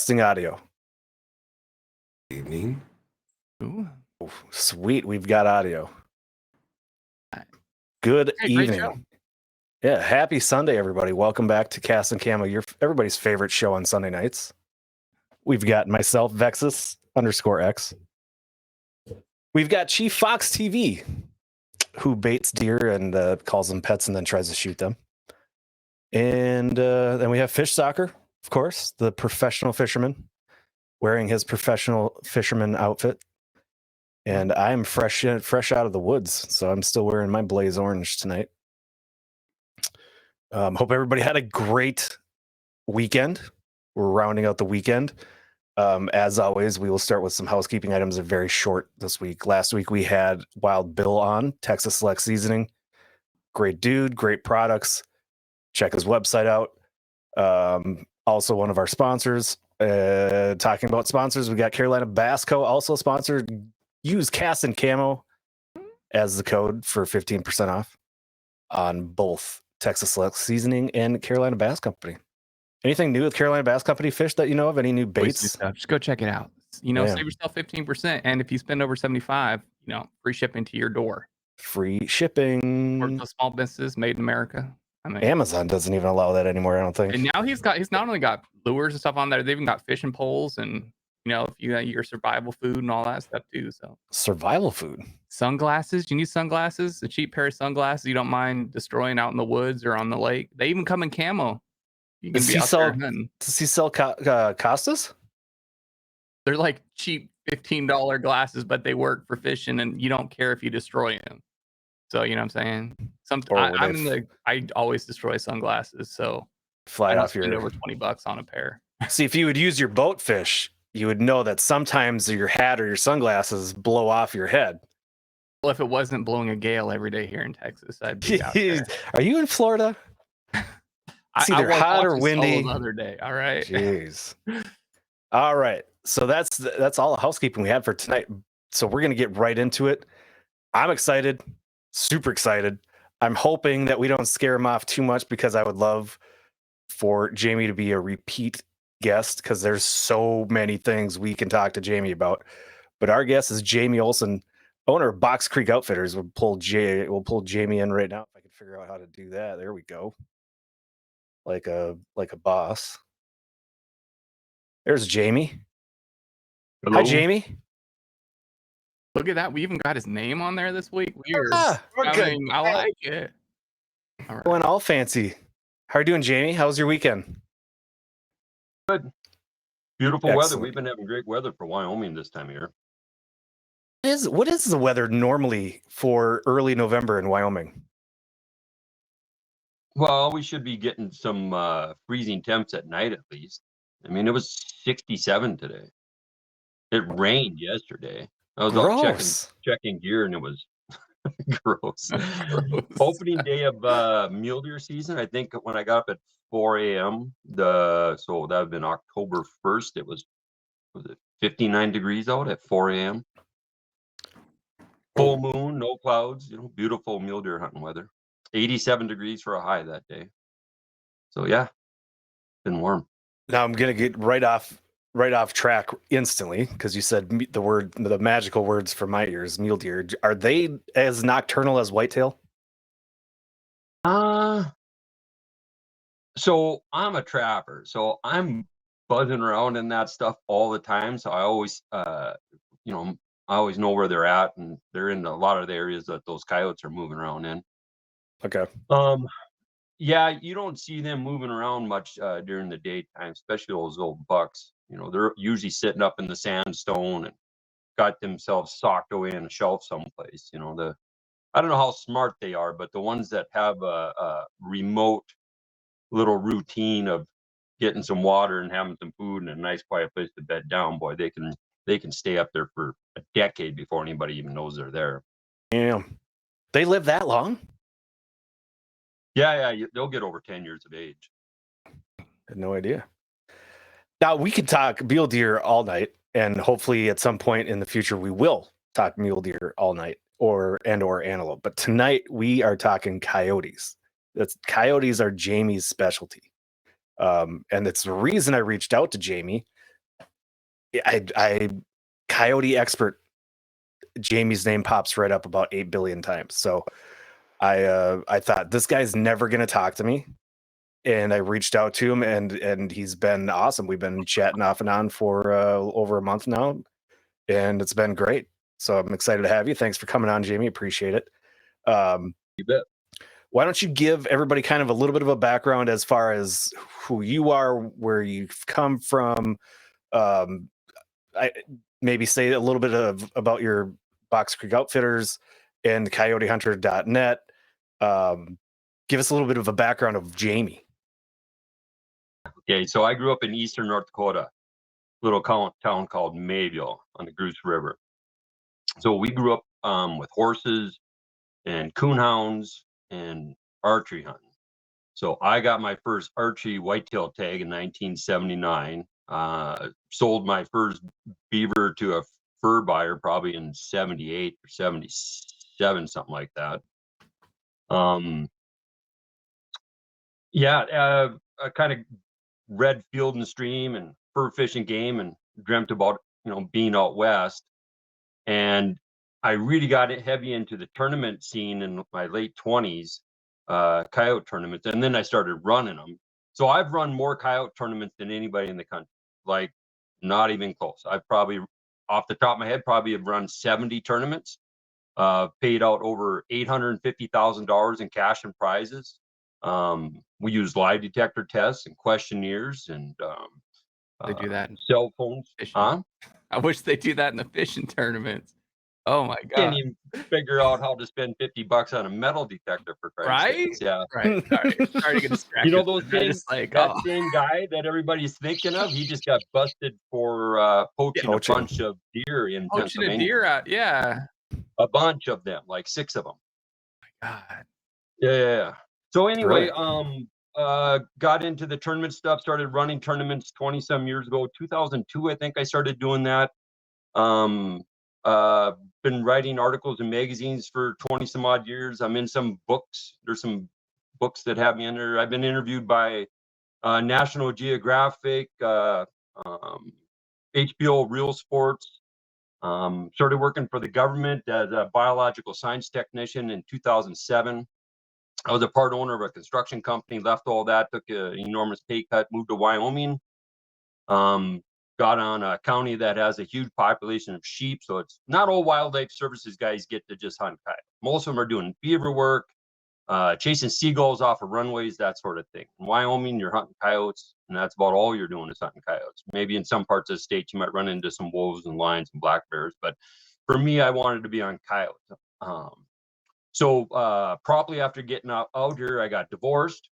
Testing audio. Evening. Ooh, sweet. We've got audio. Good evening. Yeah, happy Sunday, everybody. Welcome back to Cast and Camo, everybody's favorite show on Sunday nights. We've got myself, Vexus_X. We've got Chief Fox TV, who baits deer and calls them pets and then tries to shoot them. And then we have Fish Soccer, of course, the professional fisherman, wearing his professional fisherman outfit. And I'm fresh out of the woods, so I'm still wearing my blaze orange tonight. Hope everybody had a great weekend. We're rounding out the weekend. As always, we will start with some housekeeping items that are very short this week. Last week we had Wild Bill on, Texas Select Seasoning. Great dude, great products. Check his website out. Also one of our sponsors. Talking about sponsors, we got Carolina Bass Co. also sponsored. Use Cast and Camo as the code for 15% off on both Texas Select Seasoning and Carolina Bass Company. Anything new with Carolina Bass Company fish that you know of? Any new baits? Just go check it out. Save yourself 15%, and if you spend over $75, free shipping to your door. Free shipping. For those small businesses, made in America. Amazon doesn't even allow that anymore, I don't think. And now he's not only got lures and stuff on there, they've even got fishing poles and if you got your survival food and all that stuff too. So survival food. Sunglasses. You need sunglasses, a cheap pair of sunglasses you don't mind destroying out in the woods or on the lake. They even come in camo. You can does he sell Costas? They're like cheap $15 glasses, but they work for fishing and you don't care if you destroy them. So you know what I'm saying? I always destroy sunglasses, so fly off your over $20 on a pair. See, if you would use your boat fish, you would know that sometimes your hat or your sunglasses blow off your head. Well, if it wasn't blowing a gale every day here in Texas, I'd be out there. Are you in Florida? It's either hot or windy. The other day. All right. Jeez. All right. So that's all the housekeeping we had for tonight. So we're gonna get right into it. I'm excited, super excited. I'm hoping that we don't scare him off too much because I would love for Jamie to be a repeat guest because there's so many things we can talk to Jamie about. But our guest is Jamie Olson, owner of Box Creek Outfitters. We'll pull Jamie in right now if I can figure out how to do that. There we go. Like a boss. There's Jamie. Hello. Hi, Jamie. Look at that. We even got his name on there this week. Weird. I like it. All right. Going all fancy. How are you doing, Jamie? How was your weekend? Good. Beautiful weather. We've been having great weather for Wyoming this time of year. What is the weather normally for early November in Wyoming? Well, we should be getting some freezing temps at night at least. I mean, it was 67 today. It rained yesterday. I was out checking gear and it was gross. Opening day of mule deer season, I think when I got up at 4 a.m. So that would have been October 1st. Was it 59 degrees out at 4 a.m. Full moon, no clouds, beautiful mule deer hunting weather. 87 degrees for a high that day. So yeah, been warm. Now I'm gonna get right off track instantly because you said the magical words for my ears, mule deer. Are they as nocturnal as whitetail? So I'm a trapper, so I'm buzzing around in that stuff all the time. So I always, I always know where they're at, and they're in a lot of the areas that those coyotes are moving around in. Okay. Yeah, you don't see them moving around much during the daytime, especially those old bucks. They're usually sitting up in the sandstone and got themselves socked away in a shelf someplace. I don't know how smart they are, but the ones that have a remote little routine of getting some water and having some food and a nice quiet place to bed down, boy, they can stay up there for a decade before anybody even knows they're there. Yeah, they live that long? Yeah, they'll get over 10 years of age. Had no idea. Now we could talk mule deer all night, and hopefully at some point in the future we will talk mule deer all night or antelope. But tonight we are talking coyotes. Coyotes are Jamie's specialty. And it's the reason I reached out to Jamie I Coyote expert Jamie's name pops right up about 8 billion times. So I thought this guy's never going to talk to me. And I reached out to him and he's been awesome. We've been chatting off and on for over a month now, and it's been great. So I'm excited to have you. Thanks for coming on, Jamie. Appreciate it. You bet. Why don't you give everybody kind of a little bit of a background as far as who you are, where you've come from, I maybe say a little bit about your Box Creek Outfitters and CoyoteHunter.net. Give us a little bit of a background of Jamie. Okay, so I grew up in eastern North Dakota, little town called Mayville on the Goose River. So we grew up with horses and coonhounds and archery hunting. So I got my first archery whitetail tag in 1979. Sold my first beaver to a fur buyer probably in 78 or 77, something like that. I kind of read Field and Stream and fur fishing game and dreamt about, being out west. And I really got heavy into the tournament scene in my late 20s, coyote tournaments. And then I started running them. So I've run more coyote tournaments than anybody in the country, like not even close. I've probably, off the top of my head, probably have run 70 tournaments, paid out over $850,000 in cash and prizes. We use lie detector tests and questionnaires and They do that in cell phones. fishing. I wish they do that in the fishing tournaments. Oh my Can't god! even figure out how to spend $50 on a metal detector for Christ's Right? sakes. Yeah. Right. Sorry to get distracted. Those I same, just like, that same guy that everybody's thinking of, he just got busted for poaching a bunch of deer in poaching a Pennsylvania. deer out. Yeah. A bunch of them, like 6 of them. God. Yeah. So anyway, Really? got into the tournament stuff, started running tournaments 20 some years ago. 2002, I think I started doing that. Been writing articles in magazines for 20 some odd years. I'm in some books. There's some books that have me in there. I've been interviewed by National Geographic, HBO Real Sports. Started working for the government as a biological science technician in 2007. I was a part owner of a construction company, left all that, took an enormous pay cut, moved to Wyoming. Got on a county that has a huge population of sheep. So it's not all wildlife services guys get to just hunt coyote. Most of them are doing beaver work, chasing seagulls off of runways, that sort of thing. In Wyoming, you're hunting coyotes, and that's about all you're doing is hunting coyotes. Maybe in some parts of the state, you might run into some wolves and lions and black bears. But for me, I wanted to be on coyotes. So probably after getting out here, I got divorced.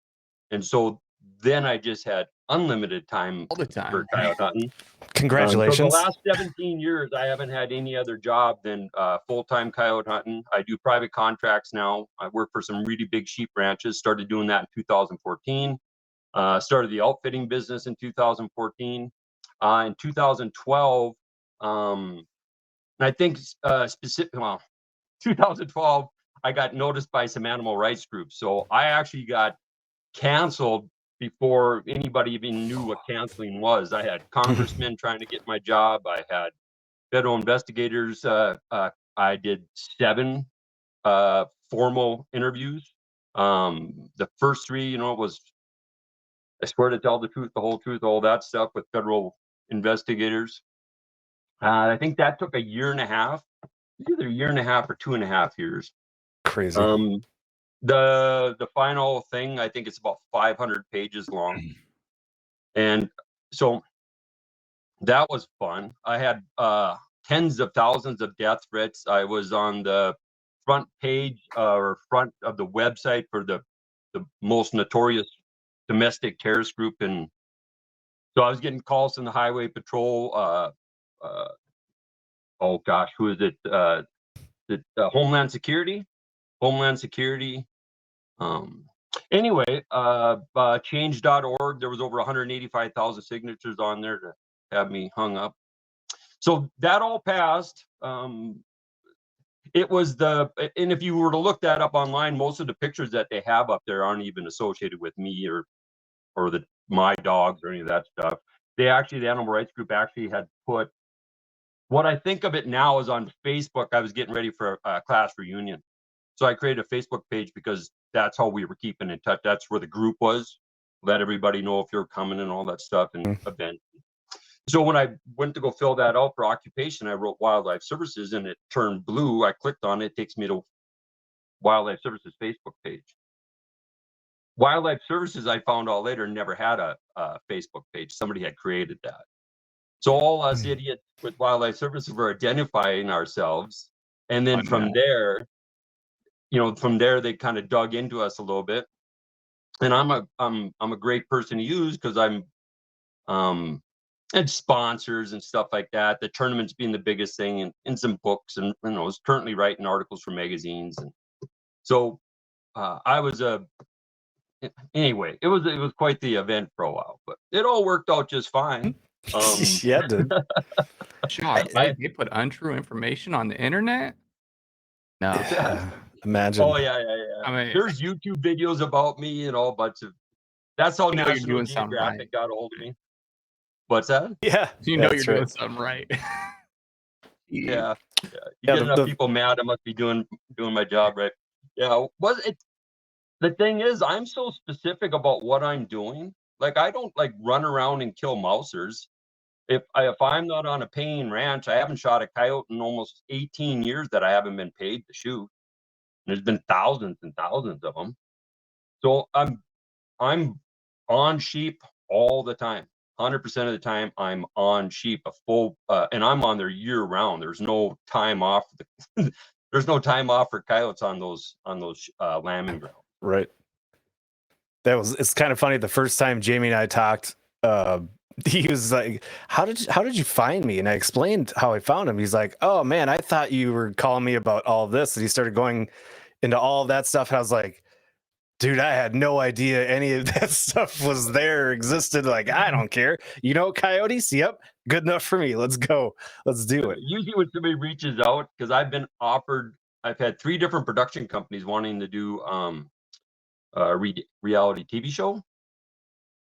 And so then I just had unlimited time all the time for coyote hunting. Congratulations. For the last 17 years, I haven't had any other job than full-time coyote hunting. I do private contracts now. I work for some really big sheep ranches. Started doing that in 2014. Started the outfitting business in 2014. In 2012, I think 2012, I got noticed by some animal rights groups. So I actually got canceled before anybody even knew what canceling was. I had congressmen trying to get my job. I had federal investigators. I did 7 formal interviews. The first 3, was, I swear to tell the truth, the whole truth, all that stuff with federal investigators. I think that took a year and a half, either a year and a half or 2.5 years. Crazy. The final thing, I think it's about 500 pages long. And so that was fun. I had tens of thousands of death threats. I was on the front page or front of the website for the most notorious domestic terrorist group. And so I was getting calls from the highway patrol. Oh gosh, who is it? Homeland Security. Anyway, change.org, there was over 185,000 signatures on there to have me hung up. So that all passed. It was and if you were to look that up online, most of the pictures that they have up there aren't even associated with me or my dogs or any of that stuff. the animal rights group actually had put, what I think of it now is on Facebook. I was getting ready for a class reunion. So I created a Facebook page because that's how we were keeping in touch. That's where the group was. Let everybody know if you're coming and all that stuff and event. So when I went to go fill that out for occupation, I wrote Wildlife Services and it turned blue. I clicked on it. It takes me to Wildlife Services Facebook page. Wildlife Services, I found out later, never had a Facebook page. Somebody had created that. So all us idiots with Wildlife Services were identifying ourselves. And then from there, they kind of dug into us a little bit. And I'm a great person to use because I'm and sponsors and stuff like that. The tournaments being the biggest thing, and some books, and I was currently writing articles for magazines. And so I was anyway, it was quite the event for a while, but it all worked out just fine. Yeah, it did. Josh, they put untrue information on the internet? No. Yeah, imagine. Oh yeah. I mean, there's YouTube videos about me and all bunch of. That's how National doing something right. Geographic got a hold of me. What's that? Yeah, you know you're doing something right. Yeah. You get enough people mad, I must be doing my job right. Yeah. The thing is, I'm so specific about what I'm doing. Like, I don't like run around and kill mousers. If I'm not on a paying ranch, I haven't shot a coyote in almost 18 years that I haven't been paid to shoot. There's been thousands and thousands of them. So I'm on sheep all the time. 100% of the time I'm on sheep, and I'm on there year round. There's no time off. There's no time off for coyotes on those lambing grounds. Right. It's kind of funny. The first time Jamie and I talked, he was like, how did you find me? And I explained how I found him. He's like, oh man, I thought you were calling me about all this. And he started going into all of that stuff. And I was like, dude, I had no idea any of that stuff was there, existed. Like, I don't care. Coyotes? Yep. Good enough for me. Let's go. Let's do it. Usually when somebody reaches out, because I've had 3 different production companies wanting to do reality TV show.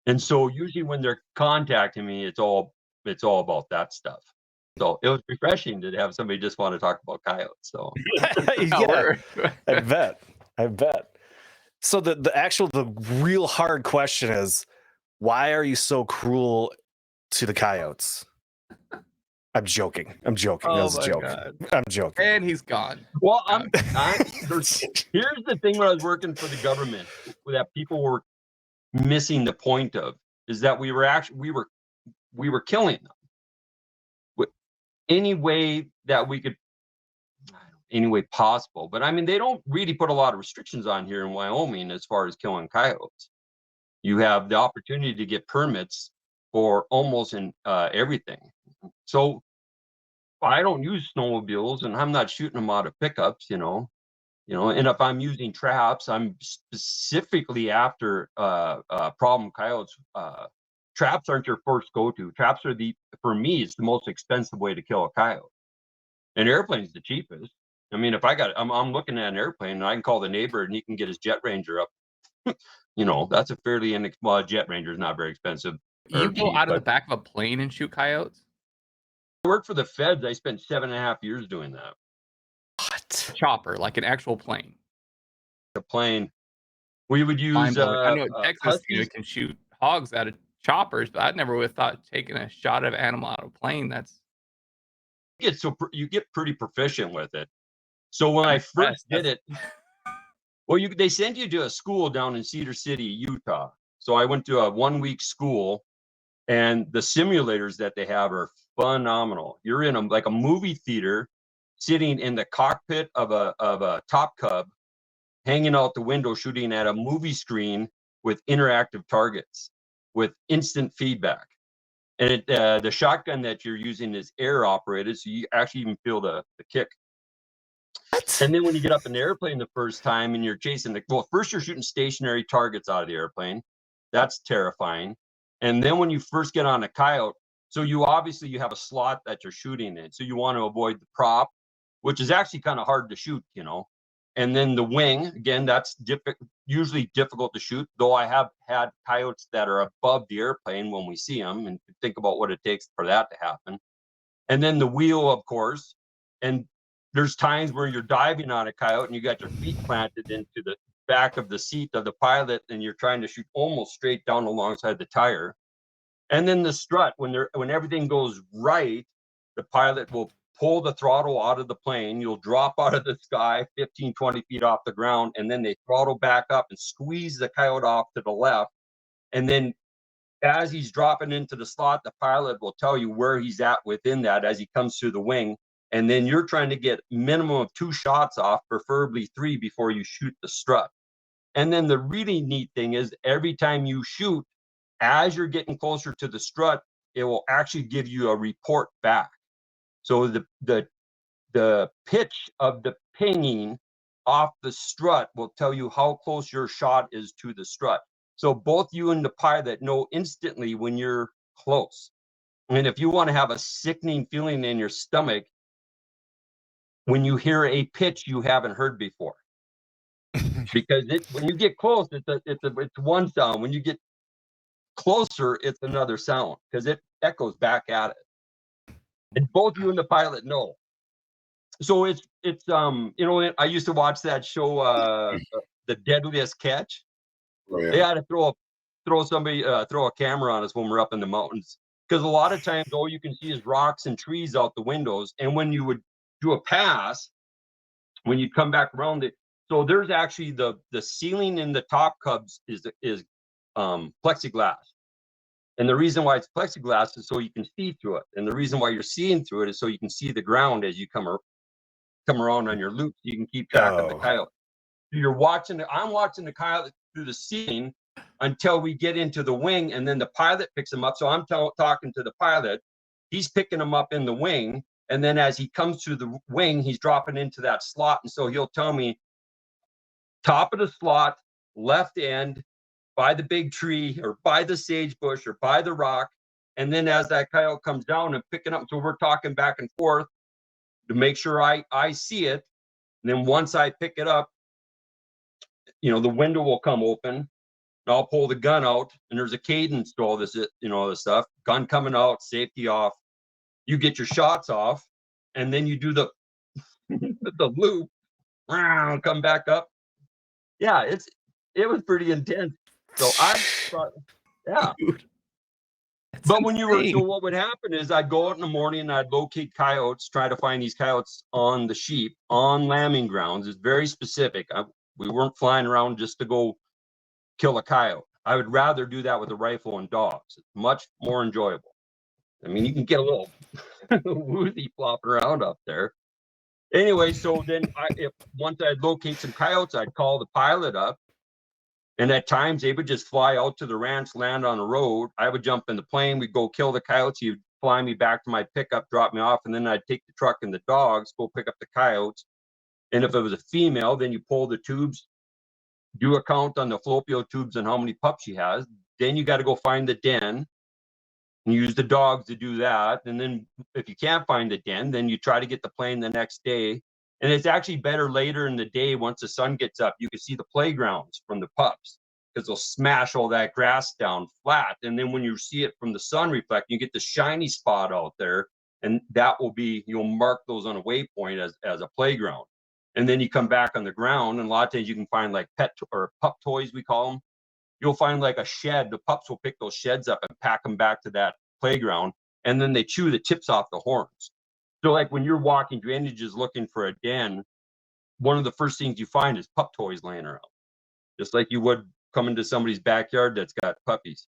And so usually when they're contacting me, it's all about that stuff. So it was refreshing to have somebody just want to talk about coyotes. So yeah, I bet. So the real hard question is, why are you so cruel to the coyotes? I'm joking. That was a joke. God. I'm joking. And he's gone. Well, here's the thing: when I was working for the government, that people were missing the point of is that we were killing them any way that we could, any way possible. But I mean, they don't really put a lot of restrictions on here in Wyoming as far as killing coyotes. You have the opportunity to get permits for almost everything. So I don't use snowmobiles, and I'm not shooting them out of pickups, and if I'm using traps, I'm specifically after problem coyotes. Traps aren't your first go-to. Traps are for me, it's the most expensive way to kill a coyote. An airplane's the cheapest. I mean, if I'm looking at an airplane and I can call the neighbor and he can get his jet ranger up, that's a fairly jet ranger is not very expensive. You go out of the back of a plane and shoot coyotes? I worked for the feds. I spent 7.5 years doing that. What? Chopper, like an actual plane. A plane. We would use. I know in Texas you can shoot hogs out of choppers, but I'd never would have thought taking a shot of animal out of a plane. You get pretty proficient with it. So when I first did it, well, they send you to a school down in Cedar City, Utah. So I went to a 1-week school, and the simulators that they have are phenomenal. You're in like a movie theater, sitting in the cockpit of a Top Cub, hanging out the window, shooting at a movie screen with interactive targets, with instant feedback. And the shotgun that you're using is air operated, so you actually even feel the kick. What? And then when you get up in the airplane the first time and you're chasing first you're shooting stationary targets out of the airplane. That's terrifying. And then when you first get on a coyote, so you have a slot that you're shooting in. So you want to avoid the prop, which is actually kind of hard to shoot, And then the wing, again, that's usually difficult to shoot, though I have had coyotes that are above the airplane when we see them, and think about what it takes for that to happen. And then the wheel, of course. And there's times where you're diving on a coyote and you got your feet planted into the back of the seat of the pilot and you're trying to shoot almost straight down alongside the tire. And then the strut, when everything goes right, the pilot will pull the throttle out of the plane. You'll drop out of the sky 15, 20 feet off the ground, and then they throttle back up and squeeze the coyote off to the left. And then as he's dropping into the slot, the pilot will tell you where he's at within that as he comes through the wing. And then you're trying to get minimum of 2 shots off, preferably 3, before you shoot the strut. And then the really neat thing is every time you shoot, as you're getting closer to the strut, it will actually give you a report back. So the pitch of the pinging off the strut will tell you how close your shot is to the strut. So both you and the pilot know instantly when you're close. And if you want to have a sickening feeling in your stomach, when you hear a pitch you haven't heard before, because when you get close, it's one sound. When you get closer, it's another sound because it echoes back at it. And both you and the pilot know. So it's I used to watch that show, The Deadliest Catch. Oh, yeah. They had to throw a camera on us when we're up in the mountains, because a lot of times all you can see is rocks and trees out the windows. And when you would do a pass, when you come back around it, so there's actually the ceiling in the top cubs is plexiglass. And the reason why it's plexiglass is so you can see through it. And the reason why you're seeing through it is so you can see the ground as you come around on your loop. You can keep track of the coyote. So I'm watching the coyote through the ceiling until we get into the wing, and then the pilot picks him up. So I'm talking to the pilot. He's picking him up in the wing. And then as he comes through the wing, he's dropping into that slot. And so he'll tell me, top of the slot, left end, by the big tree or by the sage bush or by the rock. And then as that coyote comes down and picking up, so we're talking back and forth to make sure I see it. And then once I pick it up, the window will come open and I'll pull the gun out, and there's a cadence to all this, this stuff. Gun coming out, safety off. You get your shots off, and then you do the loop, come back up. Yeah, it was pretty intense. So I thought, yeah. Dude, but what would happen is I'd go out in the morning and I'd locate coyotes, try to find these coyotes on the sheep, on lambing grounds. It's very specific. We weren't flying around just to go kill a coyote. I would rather do that with a rifle and dogs. It's much more enjoyable. I mean, you can get a little woozy flopping around up there. Anyway, so then once I'd locate some coyotes, I'd call the pilot up. And at times they would just fly out to the ranch, land on the road. I would jump in the plane. We'd go kill the coyotes. He'd fly me back to my pickup, drop me off. And then I'd take the truck and the dogs, go pick up the coyotes. And if it was a female, then you pull the tubes, do a count on the fallopian tubes and how many pups she has. Then you got to go find the den and use the dogs to do that. And then if you can't find the den, then you try to get the plane the next day. And it's actually better later in the day once the sun gets up. You can see the playgrounds from the pups because they'll smash all that grass down flat. And then when you see it from the sun reflecting, you get the shiny spot out there. And that will be, you'll mark those on a waypoint as a playground. And then you come back on the ground, and a lot of times you can find like pup toys, we call them. You'll find like a shed. The pups will pick those sheds up and pack them back to that playground. And then they chew the tips off the horns. So like when you're walking drainages looking for a den, one of the first things you find is pup toys laying around, just like you would come into somebody's backyard that's got puppies.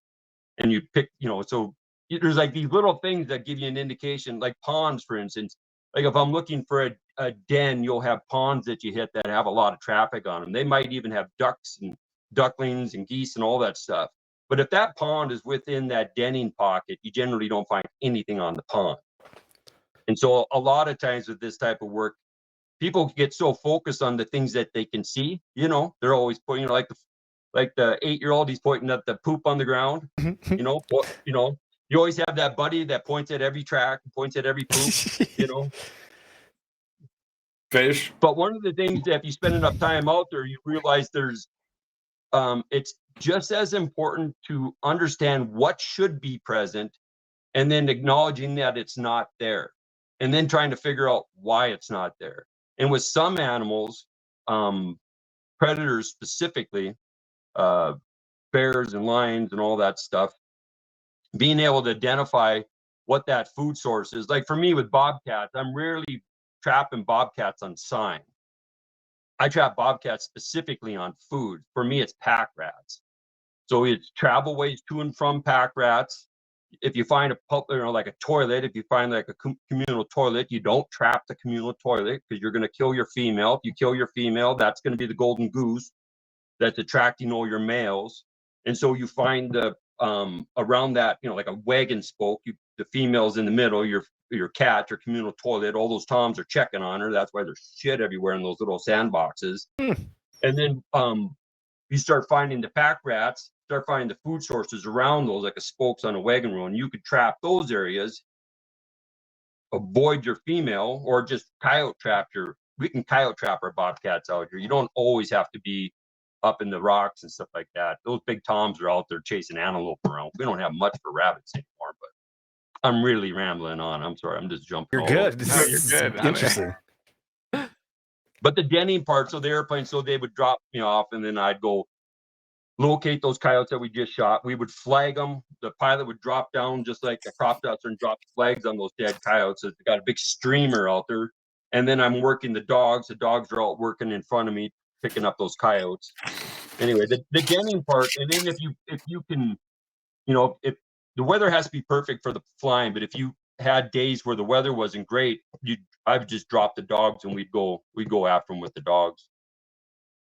And you pick, so there's like these little things that give you an indication, like ponds, for instance. Like if I'm looking for a den, you'll have ponds that you hit that have a lot of traffic on them. They might even have ducks and ducklings and geese and all that stuff. But if that pond is within that denning pocket, you generally don't find anything on the pond. And so a lot of times with this type of work, people get so focused on the things that they can see, they're always pointing, like the 8-year-old, he's pointing at the poop on the ground, you always have that buddy that points at every track, points at every poop, fish. But one of the things that if you spend enough time out there, you realize there's it's just as important to understand what should be present and then acknowledging that it's not there and then trying to figure out why it's not there. And with some animals, predators specifically, bears and lions and all that stuff, being able to identify what that food source is. Like for me with bobcats, I'm rarely trapping bobcats on sign. I trap bobcats specifically on food. For me, it's pack rats. So it's travel ways to and from pack rats. If you find like a toilet, if you find like a communal toilet, you don't trap the communal toilet because you're going to kill your female. If you kill your female, that's going to be the golden goose that's attracting all your males. And so you find the around that, like a wagon spoke, the female's in the middle, your cat, your communal toilet, all those toms are checking on her. That's why there's shit everywhere in those little sandboxes. And then you start finding the pack rats, start finding the food sources around those, like a spokes on a wagon wheel, and you could trap those areas, avoid your female, or just coyote trap we can coyote trap our bobcats out here. You don't always have to be up in the rocks and stuff like that. Those big toms are out there chasing antelope around. We don't have much for rabbits anymore, but I'm really rambling on. I'm sorry. I'm just jumping. You're good. No, you're good. Interesting. But the denning part, so the airplane, so they would drop me off, and then I'd go locate those coyotes that we just shot. We would flag them. The pilot would drop down just like a crop duster and drop flags on those dead coyotes. So they got a big streamer out there. And then I'm working the dogs. The dogs are out working in front of me, picking up those coyotes. Anyway, the denning part, and then if you can, if the weather has to be perfect for the flying, but if you had days where the weather wasn't great, I would just drop the dogs and we'd go after them with the dogs.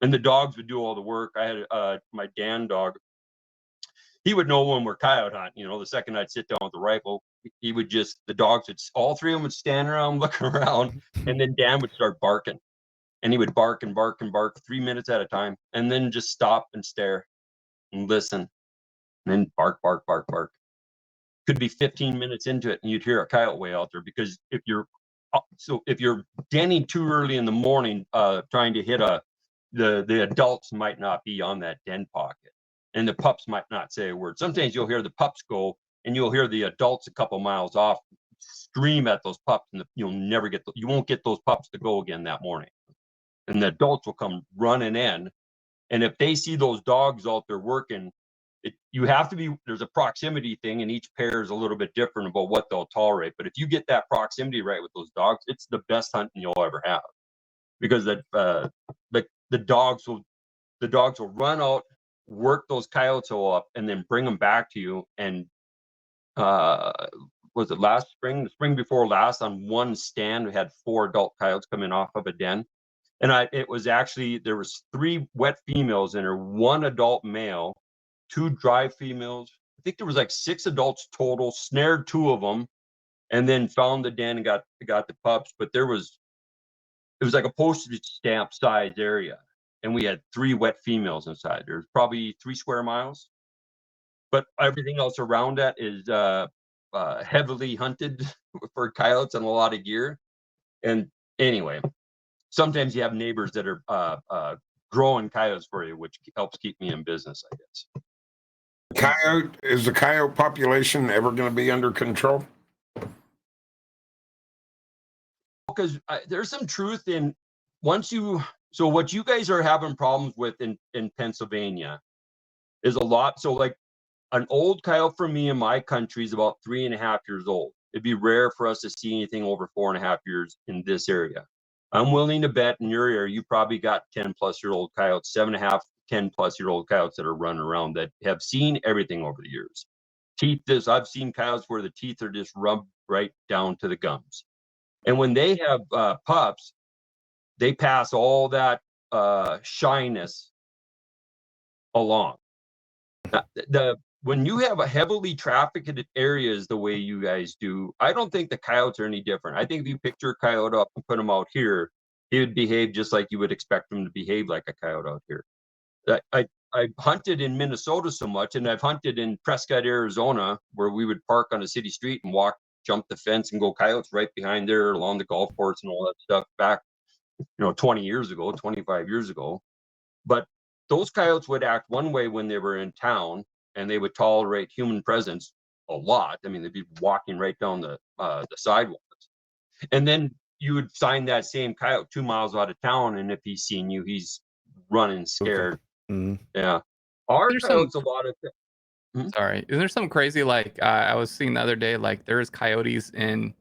And the dogs would do all the work. I had my Dan dog. He would know when we're coyote hunting. The second I'd sit down with the rifle, all three of them would stand around, look around, and then Dan would start barking. And he would bark and bark and bark 3 minutes at a time, and then just stop and stare and listen, and then bark, bark, bark, bark. Could be 15 minutes into it, and you'd hear a coyote way out there, because if you're denning too early in the morning, trying to hit the adults might not be on that den pocket, and the pups might not say a word. Sometimes you'll hear the pups go, and you'll hear the adults a couple miles off scream at those pups, and you won't get those pups to go again that morning. And the adults will come running in, and if they see those dogs out there working, there's a proximity thing, and each pair is a little bit different about what they'll tolerate. But if you get that proximity right with those dogs, it's the best hunting you'll ever have, because the dogs will run out, work those coyotes all up, and then bring them back to you. And was it last spring? The spring before last, on one stand, we had 4 adult coyotes coming off of a den. And there was 3 wet females in her, 1 adult male, 2 dry females. I think there was like 6 adults total, snared 2 of them, and then found the den and got the pups. But it was like a postage stamp size area, and we had 3 wet females inside. There's probably 3 square miles, but everything else around that is heavily hunted for coyotes and a lot of gear. And anyway, sometimes you have neighbors that are growing coyotes for you, which helps keep me in business, I guess. Is the coyote population ever going to be under control? Because there's some truth in so what you guys are having problems with in Pennsylvania is a lot. So like an old coyote for me in my country is about 3.5 years old. It'd be rare for us to see anything over 4.5 years in this area. I'm willing to bet in your area, you probably got 10-plus-year-old coyotes, 7.5, 10-plus-year-old coyotes that are running around that have seen everything over the years. I've seen coyotes where the teeth are just rubbed right down to the gums. And when they have pups, they pass all that shyness along. When you have a heavily trafficked areas the way you guys do, I don't think the coyotes are any different. I think if you picture a coyote up and put him out here, he would behave just like you would expect him to behave like a coyote out here. I've hunted in Minnesota so much, and I've hunted in Prescott, Arizona, where we would park on a city street and jump the fence and go coyotes right behind there along the golf course and all that stuff back 20 years ago, 25 years ago. But those coyotes would act one way when they were in town, and they would tolerate human presence a lot. I mean, they'd be walking right down the sidewalks. And then you would find that same coyote 2 miles out of town, and if he's seen you, he's running scared. Mm-hmm. Yeah. Our There's coyotes, a lot of Sorry, is there something crazy? Like I was seeing the other day, like there's coyotes in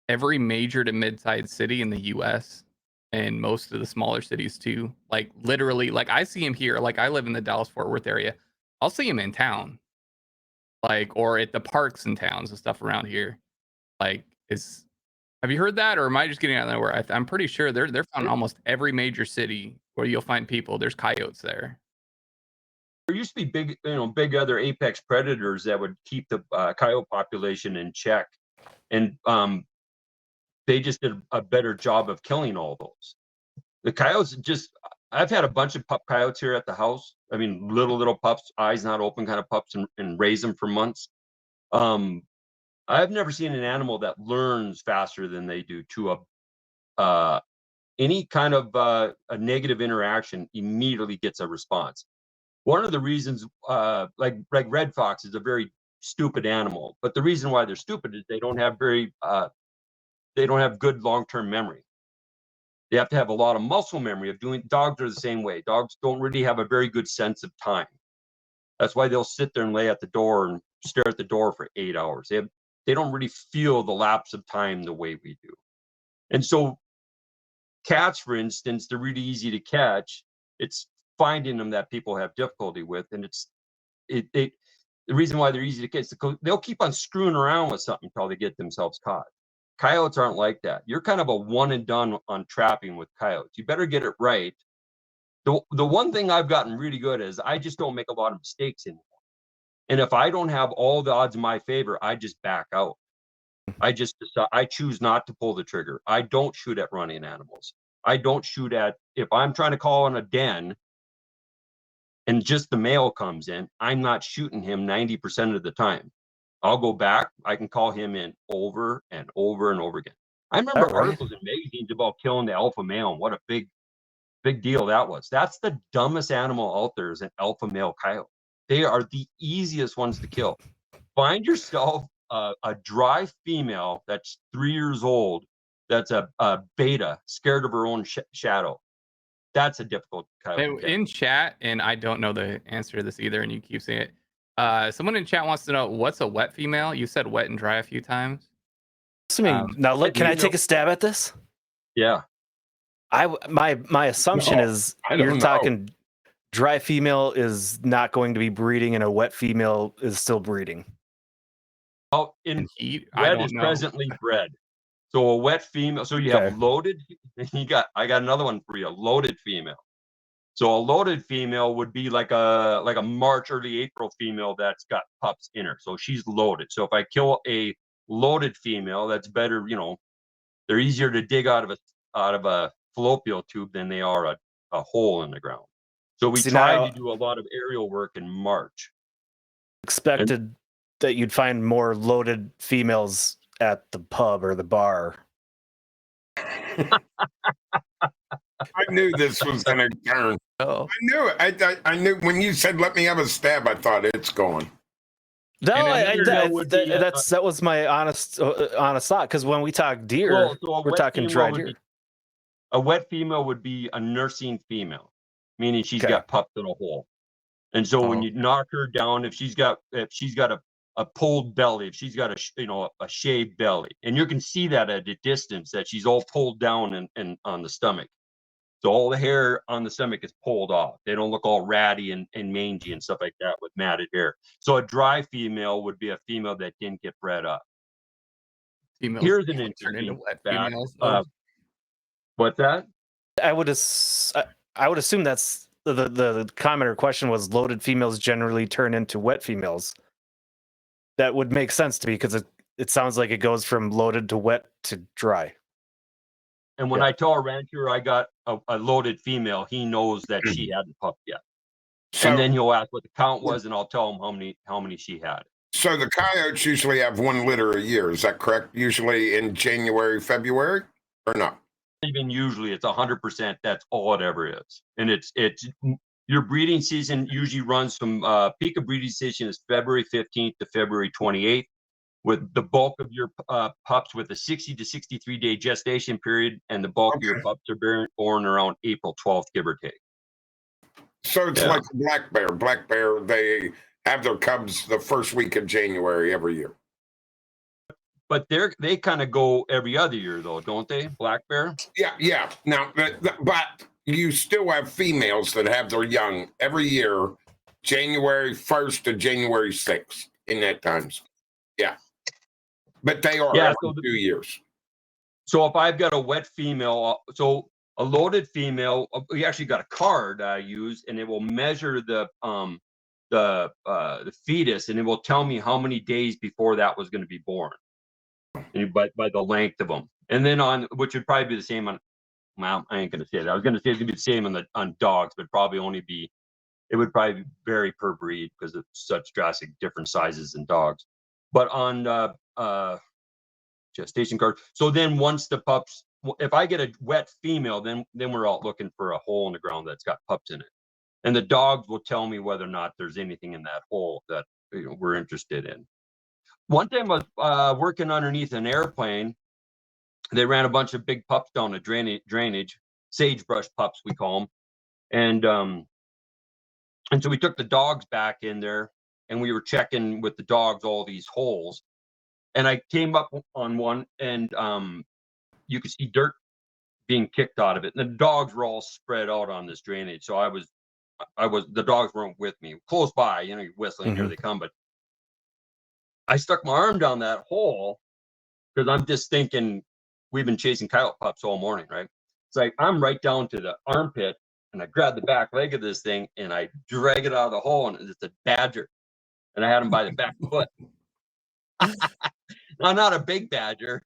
every major to mid-sized city in the U.S. and most of the smaller cities too. Like literally, like I see him here. Like I live in the Dallas-Fort Worth area. I'll see him in town, like or at the parks and towns and stuff around here. Like, have you heard that, or am I just getting out of nowhere? I'm pretty sure they're found in almost every major city where you'll find people. There's coyotes there. There used to be big other apex predators that would keep the coyote population in check, and they just did a better job of killing all those. The coyotes I've had a bunch of pup coyotes here at the house. I mean, little pups, eyes not open kind of pups, and raise them for months. I've never seen an animal that learns faster than they do to any kind of a negative interaction immediately gets a response. One of the reasons, like red fox is a very stupid animal, but the reason why they're stupid is they don't have good long-term memory. They have to have a lot of muscle memory of doing. Dogs are the same way. Dogs don't really have a very good sense of time. That's why they'll sit there and lay at the door and stare at the door for 8 hours. They don't really feel the lapse of time the way we do. And so cats, for instance, they're really easy to catch. It's finding them that people have difficulty with, and the reason why they're easy to catch is they'll keep on screwing around with something until they get themselves caught. Coyotes aren't like that. You're kind of a one and done on trapping with coyotes. You better get it right. The one thing I've gotten really good is I just don't make a lot of mistakes anymore. And if I don't have all the odds in my favor, I just back out. I just decide, I choose not to pull the trigger. I don't shoot at running animals. I don't shoot at, if I'm trying to call on a den and just the male comes in, I'm not shooting him 90% of the time. I'll go back. I can call him in over and over and over again. I remember articles in magazines about killing the alpha male and what a big deal that was. That's the dumbest animal out there, is an alpha male coyote. They are the easiest ones to kill. Find yourself a dry female that's 3 years old, that's a beta, scared of her own shadow. That's a difficult coyote. In chat, and I don't know the answer to this either, and you keep saying it. Someone in chat wants to know, what's a wet female? You said wet and dry a few times. Now, look, can I take a stab at this? Yeah. My assumption is you're talking dry female is not going to be breeding and a wet female is still breeding. Oh, in heat, red is presently bred. So a wet female. So you have loaded. I got another one for you. A loaded female. So a loaded female would be like a March, early April female that's got pups in her. So she's loaded. So if I kill a loaded female, that's better. They're easier to dig out of a fallopian tube than they are a hole in the ground. So we tried to do a lot of aerial work in March. Expected that you'd find more loaded females at the pub or the bar. I knew this was going to turn. Oh. I knew it. I knew when you said, let me have a stab, I thought it's going. No, that was my honest thought. Because when we talk deer, we're talking dry deer. A wet female would be a nursing female, meaning she's got pups in a hole. And so when you knock her down, if she's got a pulled belly, if she's got a shaved belly, and you can see that at a distance that she's all pulled down and on the stomach. So all the hair on the stomach is pulled off. They don't look all ratty and mangy and stuff like that with matted hair. So a dry female would be a female that didn't get bred up. Here's an interesting fact. What's that? I would assume that's the comment or question was loaded females generally turn into wet females. That would make sense to me because it sounds like it goes from loaded to wet to dry. And when I tell a rancher I got a loaded female, he knows that she hadn't pupped yet. So, and then he'll ask what the count was, and I'll tell him how many she had. So the coyotes usually have one litter a year. Is that correct? Usually in January, February, or no? even usually. It's 100%. That's all it ever is. And it's your breeding season usually runs from peak of breeding season is February 15th to February 28th, with the bulk of your pups with a 60 to 63 day gestation period, and the bulk of your pups are born around April 12th, give or take. So it's like a black bear. Black bear, they have their cubs the first week of January every year. But they kind of go every other year, though, don't they? Black bear? Yeah. Now, but you still have females that have their young every year, January 1st to January 6th in that times. Yeah. But they are every 2 years. So if I've got a wet female, so a loaded female, we actually got a card I use, and it will measure the fetus, and it will tell me how many days before that was going to be born, and by the length of them. And then which would probably be the same on. Well, I ain't going to say that. I was going to say it's going to be the same on dogs, but it would probably vary per breed because of such drastic different sizes in dogs. But on gestation card. So then once the pups, if I get a wet female, then we're out looking for a hole in the ground that's got pups in it. And the dogs will tell me whether or not there's anything in that hole that we're interested in. One time I was working underneath an airplane. They ran a bunch of big pups down the drainage, sagebrush pups we call them. And so we took the dogs back in there, and we were checking with the dogs all these holes. And I came up on one, and you could see dirt being kicked out of it. And the dogs were all spread out on this drainage. So the dogs weren't with me. Close by, you're whistling, here they come. But I stuck my arm down that hole because I'm just thinking we've been chasing coyote pups all morning, right? It's like I'm right down to the armpit, and I grab the back leg of this thing, and I drag it out of the hole, and it's a badger. And I had him by the back foot. I'm not a big badger,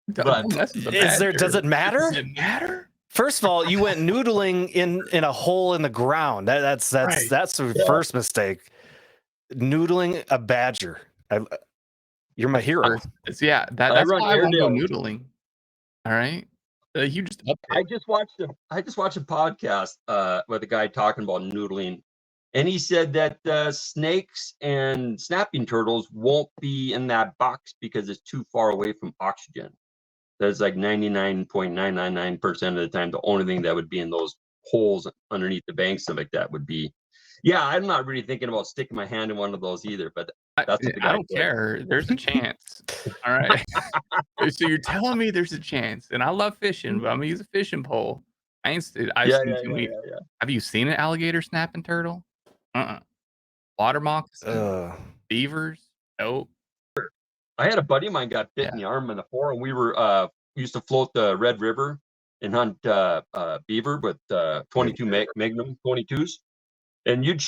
but does it matter? Does it matter? First of all, you went noodling in a hole in the ground. That's the first mistake. Noodling a badger. You're my hero. That's why I won't go noodling. All right. You just I just watched a podcast with a guy talking about noodling. And he said that snakes and snapping turtles won't be in that box because it's too far away from oxygen. That's like 99.999% of the time. The only thing that would be in those holes underneath the bank, stuff like that, would be. Yeah, I'm not really thinking about sticking my hand in one of those either. But that's what the guy I don't care. There's a chance. All right. So you're telling me there's a chance, and I love fishing, but I'm gonna use a fishing pole. Have you seen an alligator snapping turtle? Water moccasins, beavers. Nope. I had a buddy of mine got bit in the arm in the forum. We used to float the Red River and hunt beaver with 22 Magnum 22s, and you could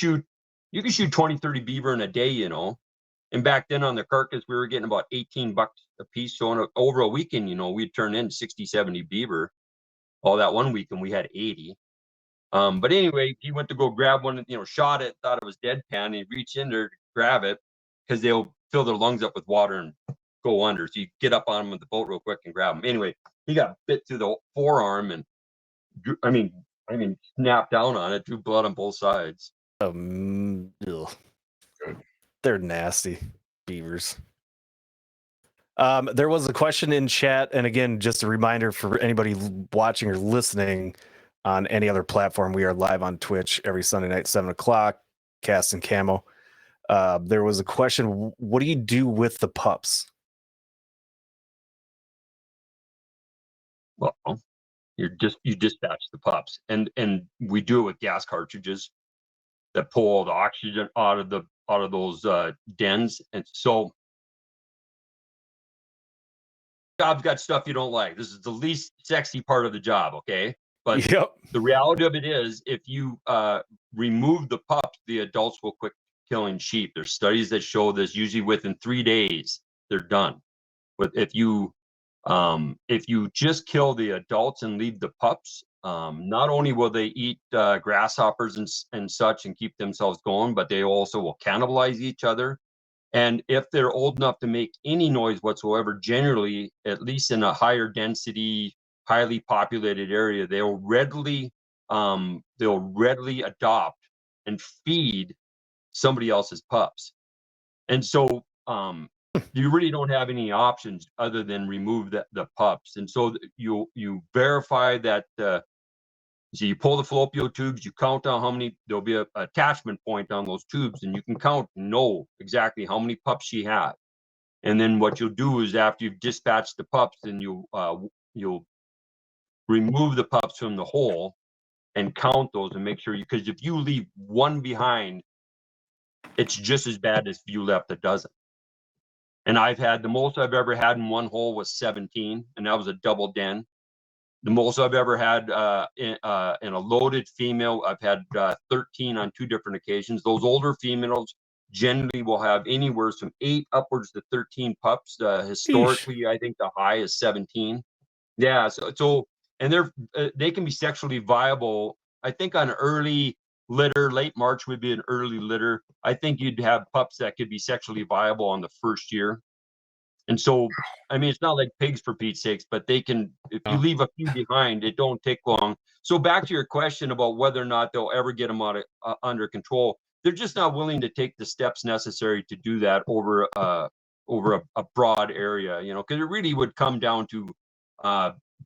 shoot 20, 30 beaver in a day, And back then on the carcass, we were getting about $18 a piece. So over a weekend, we'd turn in 60, 70 beaver. All that one weekend, we had 80. But anyway, he went to go grab one, shot it, thought it was deadpan, and he reached in there to grab it because they'll fill their lungs up with water and go under. So you get up on them with the boat real quick and grab them. Anyway, he got bit through the forearm and, snapped down on it, drew blood on both sides. They're nasty beavers. There was a question in chat, and again, just a reminder for anybody watching or listening on any other platform, we are live on Twitch every Sunday night, 7:00, Cast and Camo. There was a question: what do you do with the pups? Well, you dispatch the pups, and we do it with gas cartridges that pull all the oxygen out of those dens. And so job's got stuff you don't like. This is the least sexy part of the job, okay? But the reality of it is, if you remove the pups, the adults will quit killing sheep. There's studies that show this. Usually within 3 days, they're done. But if you just kill the adults and leave the pups, not only will they eat grasshoppers and such and keep themselves going, but they also will cannibalize each other. And if they're old enough to make any noise whatsoever, generally, at least in a higher density, highly populated area, they'll readily adopt and feed somebody else's pups. And so you really don't have any options other than remove the pups. And so you verify that so you pull the fallopian tubes, you count on how many, there'll be a attachment point on those tubes, and you can count and know exactly how many pups she had. And then what you'll do is after you've dispatched the pups, then you'll remove the pups from the hole and count those and make sure because if you leave one behind, it's just as bad as if you left a dozen. And I've had the most I've ever had in one hole was 17, and that was a double den. The most I've ever had in a loaded female, I've had 13 on 2 different occasions. Those older females generally will have anywhere from 8 upwards to 13 pups. Historically, I think the high is 17. Yeah, so and they can be sexually viable. I think on early litter, late March would be an early litter. I think you'd have pups that could be sexually viable on the first year. And so, I mean, it's not like pigs for Pete's sakes, but they can, if you leave a few behind, it don't take long. So back to your question about whether or not they'll ever get them out of, under control, they're just not willing to take the steps necessary to do that over a broad area, you know, because it really would come down to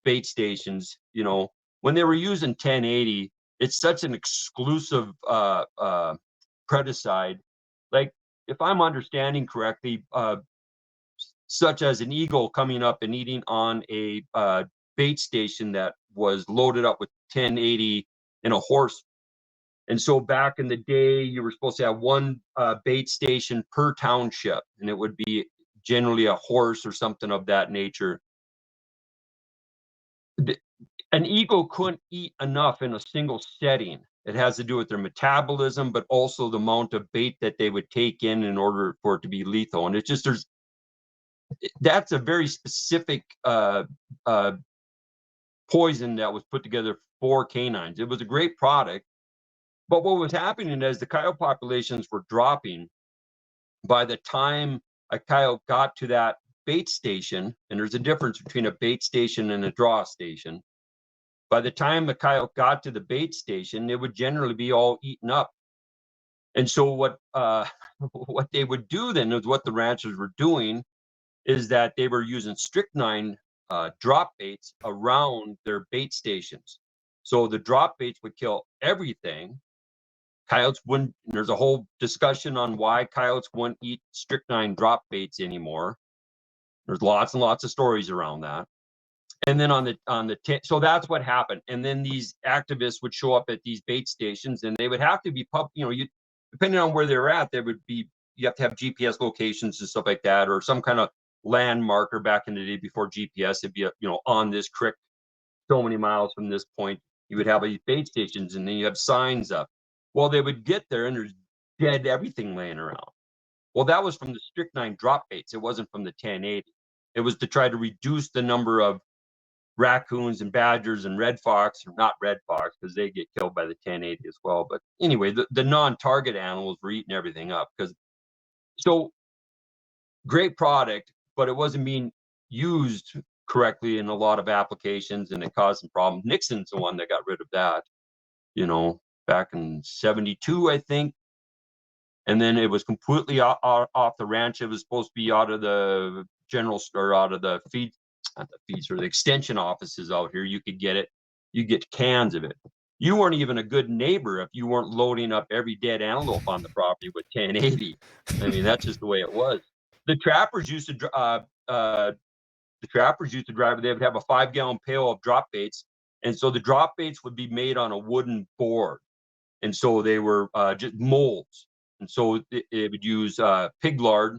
bait stations, you know, when they were using 1080, it's such an exclusive predicide. Like, if I'm understanding correctly, such as an eagle coming up and eating on a bait station that was loaded up with 1080 and a horse. And so back in the day, you were supposed to have one bait station per township, and it would be generally a horse or something of that nature. An eagle couldn't eat enough in a single setting. It has to do with their metabolism, but also the amount of bait that they would take in order for it to be lethal. And it's just that's a very specific poison that was put together for canines. It was a great product, but what was happening as the coyote populations were dropping, by the time a coyote got to that bait station, and there's a difference between a bait station and a draw station, by the time the coyote got to the bait station, it would generally be all eaten up. And so what they would do then is what the ranchers were doing is that they were using strychnine drop baits around their bait stations. So the drop baits would kill everything. Coyotes wouldn't, there's a whole discussion on why coyotes wouldn't eat strychnine drop baits anymore. There's lots and lots of stories around that. And then so that's what happened. And then these activists would show up at these bait stations, and they would have to be depending on where they're at, you have to have GPS locations and stuff like that, or some kind of land marker. Back in the day before GPS, it'd be on this creek, so many miles from this point, you would have these bait stations, and then you have signs up. Well, they would get there and there's dead everything laying around. Well, that was from the strychnine drop baits. It wasn't from the 1080. It was to try to reduce the number of raccoons and badgers and red fox, or not red fox, because they get killed by the 1080 as well. But anyway, the non-target animals were eating everything up. So great product, but it wasn't being used correctly in a lot of applications, and it caused some problems. Nixon's the one that got rid of that, back in 72, I think. And then it was completely off the ranch. It was supposed to be out of the general store, out of the feed, not the feeds, or the extension offices out here. You could get it. You get cans of it. You weren't even a good neighbor if you weren't loading up every dead antelope on the property with 1080. I mean, that's just the way it was. The trappers used to drive. They would have a 5-gallon pail of drop baits, and so the drop baits would be made on a wooden board, and so they were just molds. And so it would use pig lard,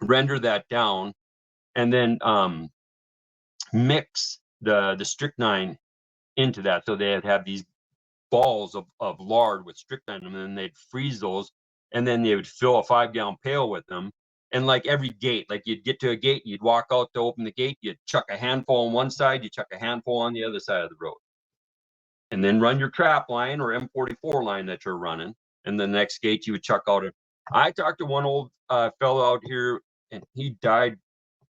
render that down, and then mix the strychnine into that. So they'd have these balls of lard with strychnine, and then they'd freeze those, and then they would fill a 5-gallon pail with them. And like every gate, like you'd get to a gate, you'd walk out to open the gate, you'd chuck a handful on one side, you chuck a handful on the other side of the road. And then run your trap line or M44 line that you're running. And the next gate you would chuck out. I talked to one old fellow out here, and he died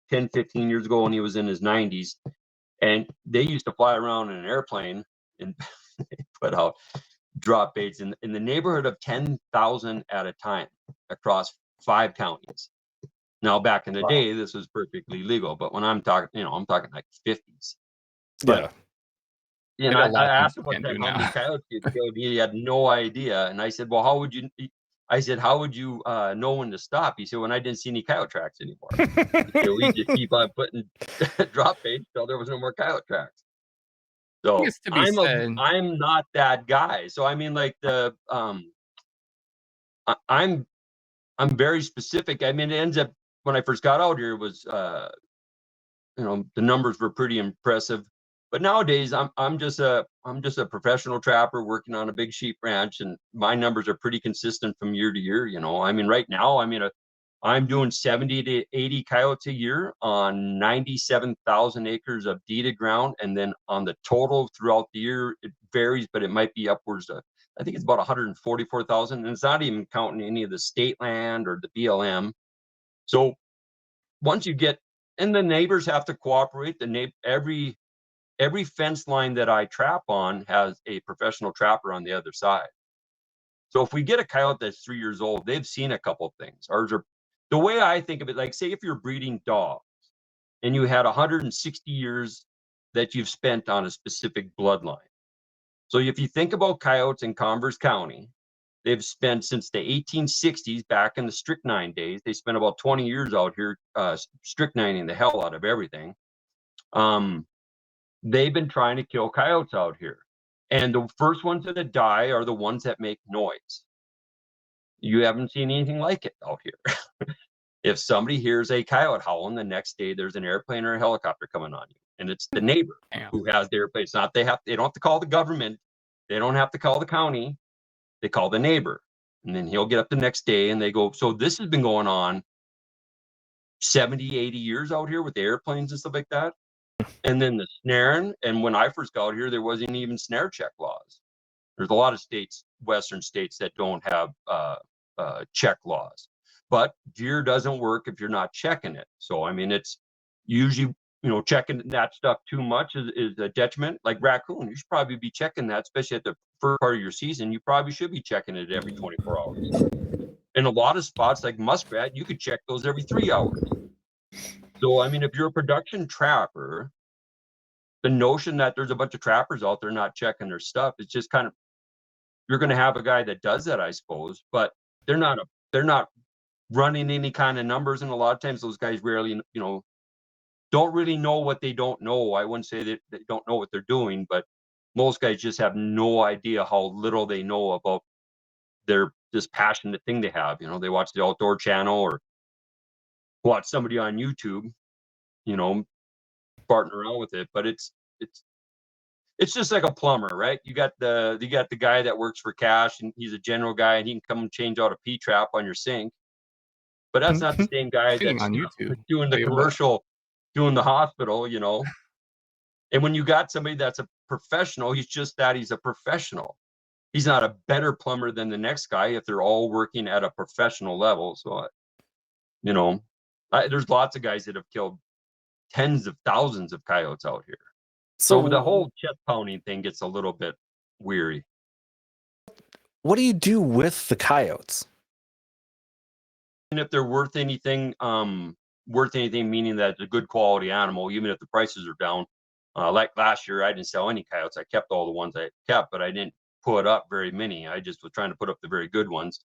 10, 15 years ago when he was in his 90s. And they used to fly around in an airplane and put out drop baits in the neighborhood of 10,000 at a time across 5 counties. Now, back in the day, this was perfectly legal, but when I'm talking, I'm talking like 50s. But, I asked him one time how many coyotes he had killed. He had no idea. And I said, well, how would you know when to stop? He said, when I didn't see any coyote tracks anymore. So we just keep on putting drop baits until there was no more coyote tracks. So I'm not that guy. So I mean, like I'm very specific. I mean, it ends up when I first got out here was the numbers were pretty impressive. But nowadays I'm just a professional trapper working on a big sheep ranch, and my numbers are pretty consistent from year to year. I mean, right now I'm doing 70 to 80 coyotes a year on 97,000 acres of deeded ground. And then on the total throughout the year, it varies, but it might be upwards of, I think it's about 144,000. And it's not even counting any of the state land or the BLM. So once you get, and the neighbors have to cooperate, every fence line that I trap on has a professional trapper on the other side. So if we get a coyote that's 3 years old, they've seen a couple of things. Ours are, the way I think of it, like say if you're breeding dogs and you had 160 years that you've spent on a specific bloodline. So if you think about coyotes in Converse County, they've spent since the 1860s, back in the strychnine days, they spent about 20 years out here strychnining the hell out of everything. They've been trying to kill coyotes out here. And the first ones that die are the ones that make noise. You haven't seen anything like it out here. If somebody hears a coyote howling, the next day there's an airplane or a helicopter coming on you, and it's the neighbor who has the airplane. It's not they don't have to call the government, they don't have to call the county, they call the neighbor, and then he'll get up the next day and they go. So this has been going on 70, 80 years out here with the airplanes and stuff like that. And then the snaring, and when I first got out here, there wasn't even snare check laws. There's a lot of states, Western states, that don't have check laws. But deer doesn't work if you're not checking it. So, I mean, it's usually, checking that stuff too much is a detriment. Like raccoon, you should probably be checking that, especially at the first part of your season. You probably should be checking it every 24 hours. In a lot of spots like muskrat, you could check those every 3 hours. So, I mean, if you're a production trapper, the notion that there's a bunch of trappers out there not checking their stuff, it's just kind of, you're going to have a guy that does that, I suppose, but they're not running any kind of numbers. And a lot of times those guys rarely, don't really know what they don't know. I wouldn't say that they don't know what they're doing, but most guys just have no idea how little they know about this passionate thing they have. They watch the Outdoor Channel or watch somebody on YouTube, farting around with it. But it's just like a plumber, right? You got the guy that works for cash, and he's a general guy, and he can come and change out a P-trap on your sink. But that's not the same guy that's on YouTube doing the commercial, doing the hospital, And when you got somebody that's a professional, he's just that, he's a professional. He's not a better plumber than the next guy if they're all working at a professional level. So, there's lots of guys that have killed tens of thousands of coyotes out here. So the whole chest pounding thing gets a little bit weary. What do you do with the coyotes? And if they're worth anything, meaning that it's a good quality animal, even if the prices are down. Like last year, I didn't sell any coyotes. I kept all the ones I kept, but I didn't put up very many. I just was trying to put up the very good ones.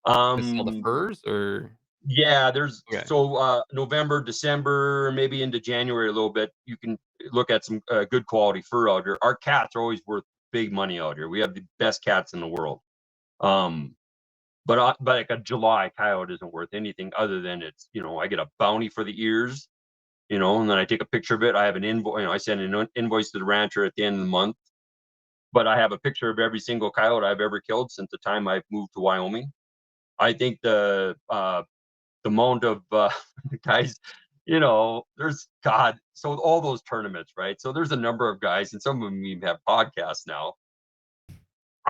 Sell the furs, or yeah, there's so November, December, maybe into January a little bit. You can look at some good quality fur out here. Our cats are always worth big money out here. We have the best cats in the world. But like a July coyote isn't worth anything other than it's, I get a bounty for the ears, and then I take a picture of it. I have an invoice, I send an invoice to the rancher at the end of the month. But I have a picture of every single coyote I've ever killed since the time I've moved to Wyoming. I think the amount of guys, there's so all those tournaments, right? So there's a number of guys, and some of them even have podcasts now.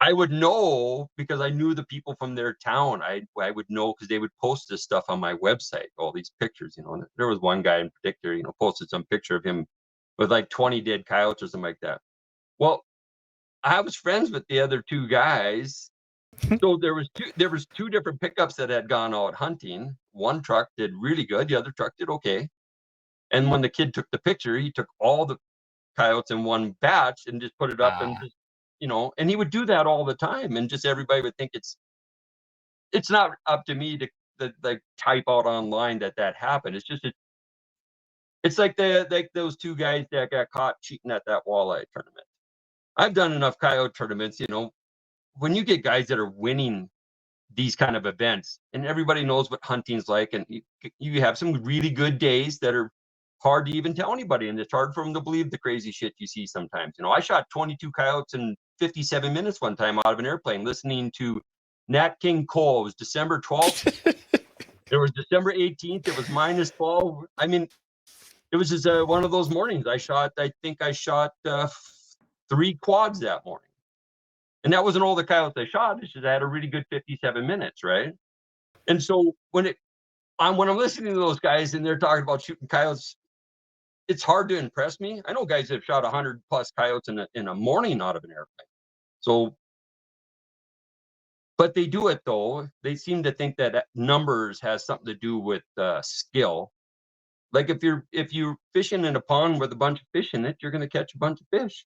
I would know because I knew the people from their town. I would know because they would post this stuff on my website, all these pictures. There was one guy in particular, posted some picture of him with like 20 dead coyotes or something like that. Well, I was friends with the other two guys. So there was two different pickups that had gone out hunting. One truck did really good, the other truck did okay. And when the kid took the picture, he took all the coyotes in one batch and just put it up and just, and he would do that all the time, and just everybody would think it's not up to me to like type out online that happened. It's just it's like those two guys that got caught cheating at that walleye tournament. I've done enough coyote tournaments, when you get guys that are winning these kind of events, and everybody knows what hunting's like, and you have some really good days that are hard to even tell anybody, and it's hard for them to believe the crazy shit you see sometimes. I shot 22 coyotes in 57 minutes one time out of an airplane listening to Nat King Cole. It was December 12th. It was December 18th. It was -12. I mean, it was just one of those mornings. I think I shot 3 quads that morning. And that wasn't all the coyotes I shot. It's just I had a really good 57 minutes, right? And so when I'm listening to those guys and they're talking about shooting coyotes, it's hard to impress me. I know guys that have shot 100 plus coyotes in a morning out of an airplane. So, but they do it though. They seem to think that numbers has something to do with skill. Like if you're fishing in a pond with a bunch of fish in it, you're going to catch a bunch of fish.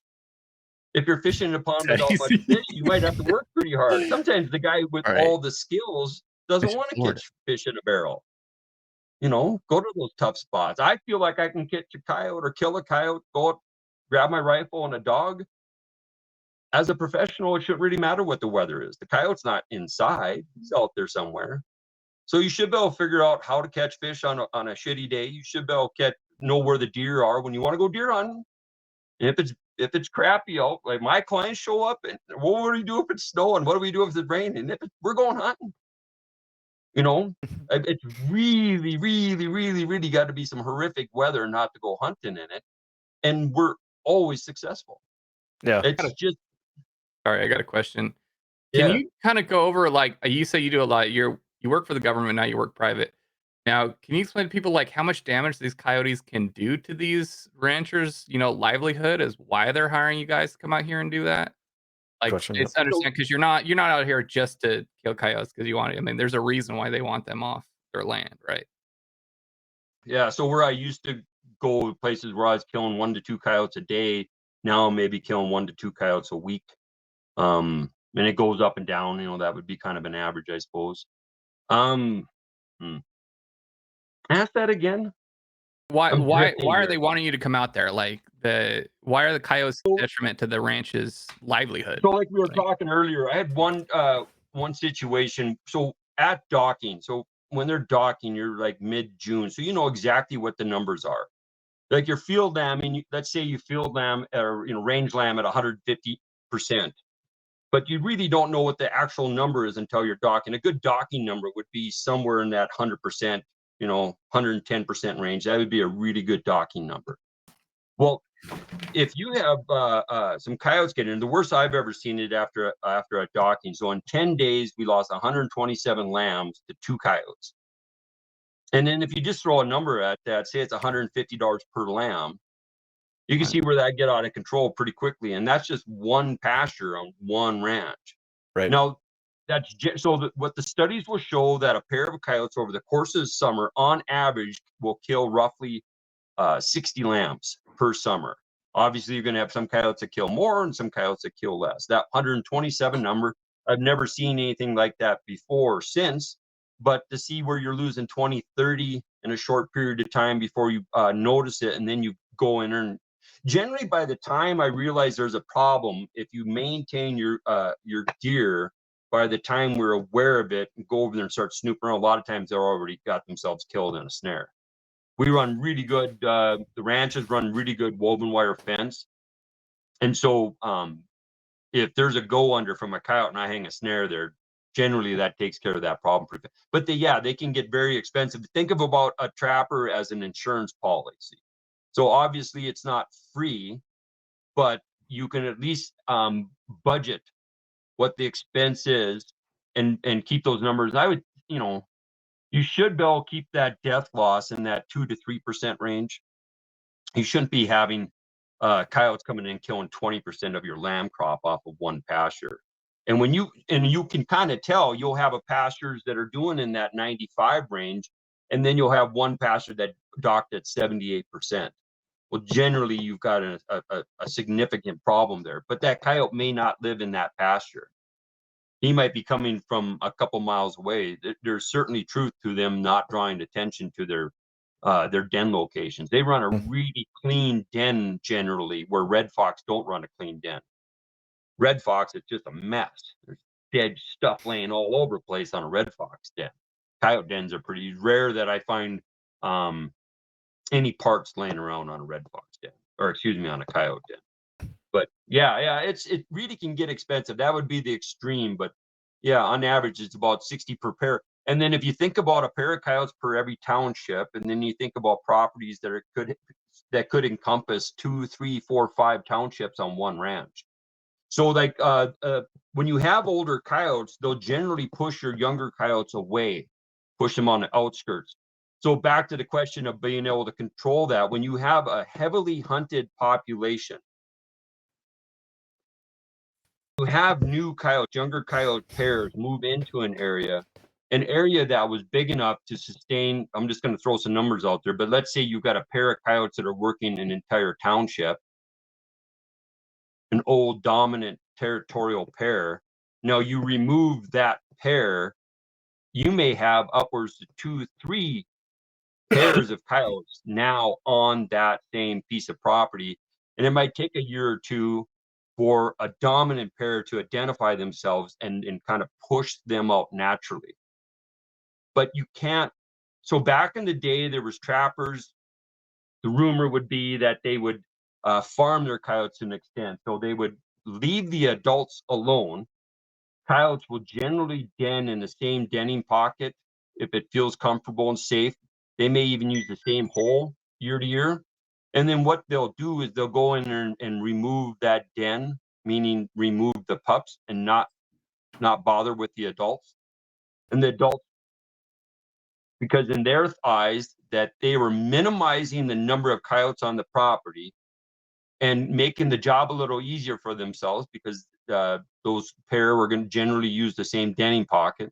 If you're fishing in a pond without much fish, you might have to work pretty hard. Sometimes the guy with all the skills doesn't want to catch fish in a barrel. Go to those tough spots. I feel like I can catch a coyote or kill a coyote, go up, grab my rifle and a dog. As a professional, it shouldn't really matter what the weather is. The coyote's not inside. He's out there somewhere. So you should be able to figure out how to catch fish on a shitty day. You should be able to know where the deer are when you want to go deer hunting. And if it's crappy out, like my clients show up, and what do we do if it's snowing? What do we do if it's raining? We're going hunting. It's really, really, really, really got to be some horrific weather not to go hunting in it, and we're always successful. Yeah, it's just. Sorry, I got a question. Can you kind of go over, like, you say you do a lot? You work for the government now. You work private. Now, can you explain to people like how much damage these coyotes can do to these ranchers' livelihood? Is why they're hiring you guys to come out here and do that? Like, it's understand because you're not out here just to kill coyotes because you want to. I mean, there's a reason why they want them off their land, right? Yeah. So where I used to go places where I was killing 1 to 2 coyotes a day, now I'm maybe killing 1 to 2 coyotes a week. And it goes up and down. That would be kind of an average, I suppose. Ask that again. Why are they wanting you to come out there? Like, why are the coyotes a detriment to the ranch's livelihood? So like we were talking earlier, I had one situation. So at docking, so when they're docking, you're like mid-June, so you know exactly what the numbers are. Like your field lambing, let's say you field lamb or range lamb at 150%, but you really don't know what the actual number is until you're docking. A good docking number would be somewhere in that 100%, 110% range. That would be a really good docking number. Well, if you have some coyotes getting in, the worst I've ever seen it after a docking. So in 10 days, we lost 127 lambs to 2 coyotes. And then if you just throw a number at that, say it's $150 per lamb, you can see where that get out of control pretty quickly. And that's just one pasture on one ranch. Right. Now, what the studies will show that a pair of coyotes over the course of the summer, on average, will kill roughly 60 lambs per summer. Obviously, you're going to have some coyotes that kill more and some coyotes that kill less. That 127 number, I've never seen anything like that before or since. But to see where you're losing 20, 30 in a short period of time before you notice it, and then you go in and generally by the time I realize there's a problem, if you maintain your deer, by the time we're aware of it and go over there and start snooping around, a lot of times they're already got themselves killed in a snare. We run really good, the ranches run really good woven wire fence. And so if there's a go under from a coyote and I hang a snare there, generally that takes care of that problem. But they can get very expensive. Think of about a trapper as an insurance policy. So obviously it's not free, but you can at least budget what the expense is and keep those numbers. I would, you should be able to keep that death loss in that 2 to 3% range. You shouldn't be having coyotes coming in killing 20% of your lamb crop off of one pasture. And you can kind of tell, you'll have a pastures that are doing in that 95 range, and then you'll have one pasture that docked at 78%. Well, generally you've got a significant problem there, but that coyote may not live in that pasture. He might be coming from a couple miles away. There's certainly truth to them not drawing attention to their den locations. They run a really clean den generally, where red fox don't run a clean den. Red fox, it's just a mess. There's dead stuff laying all over the place on a red fox den. Coyote dens are pretty rare that I find any parts laying around on a red fox den, or excuse me, on a coyote den. But yeah, it really can get expensive. That would be the extreme, but yeah, on average it's about 60 per pair. And then if you think about a pair of coyotes per every township, and then you think about properties that could encompass 2, 3, 4, 5 townships on one ranch. So like when you have older coyotes, they'll generally push your younger coyotes away, push them on the outskirts. So back to the question of being able to control that, when you have a heavily hunted population, you have new coyotes, younger coyote pairs move into an area that was big enough to sustain. I'm just going to throw some numbers out there, but let's say you've got a pair of coyotes that are working an entire township, an old dominant territorial pair. Now you remove that pair, you may have upwards to 2, 3 pairs of coyotes now on that same piece of property. And it might take a year or two for a dominant pair to identify themselves and kind of push them out naturally. But you can't. So back in the day, there was trappers. The rumor would be that they would farm their coyotes to an extent. So they would leave the adults alone. Coyotes will generally den in the same denning pocket if it feels comfortable and safe. They may even use the same hole year to year. And then what they'll do is they'll go in there and remove that den, meaning remove the pups and not bother with the adults. And the adults, because in their eyes, that they were minimizing the number of coyotes on the property and making the job a little easier for themselves, because those pair were going to generally use the same denning pocket.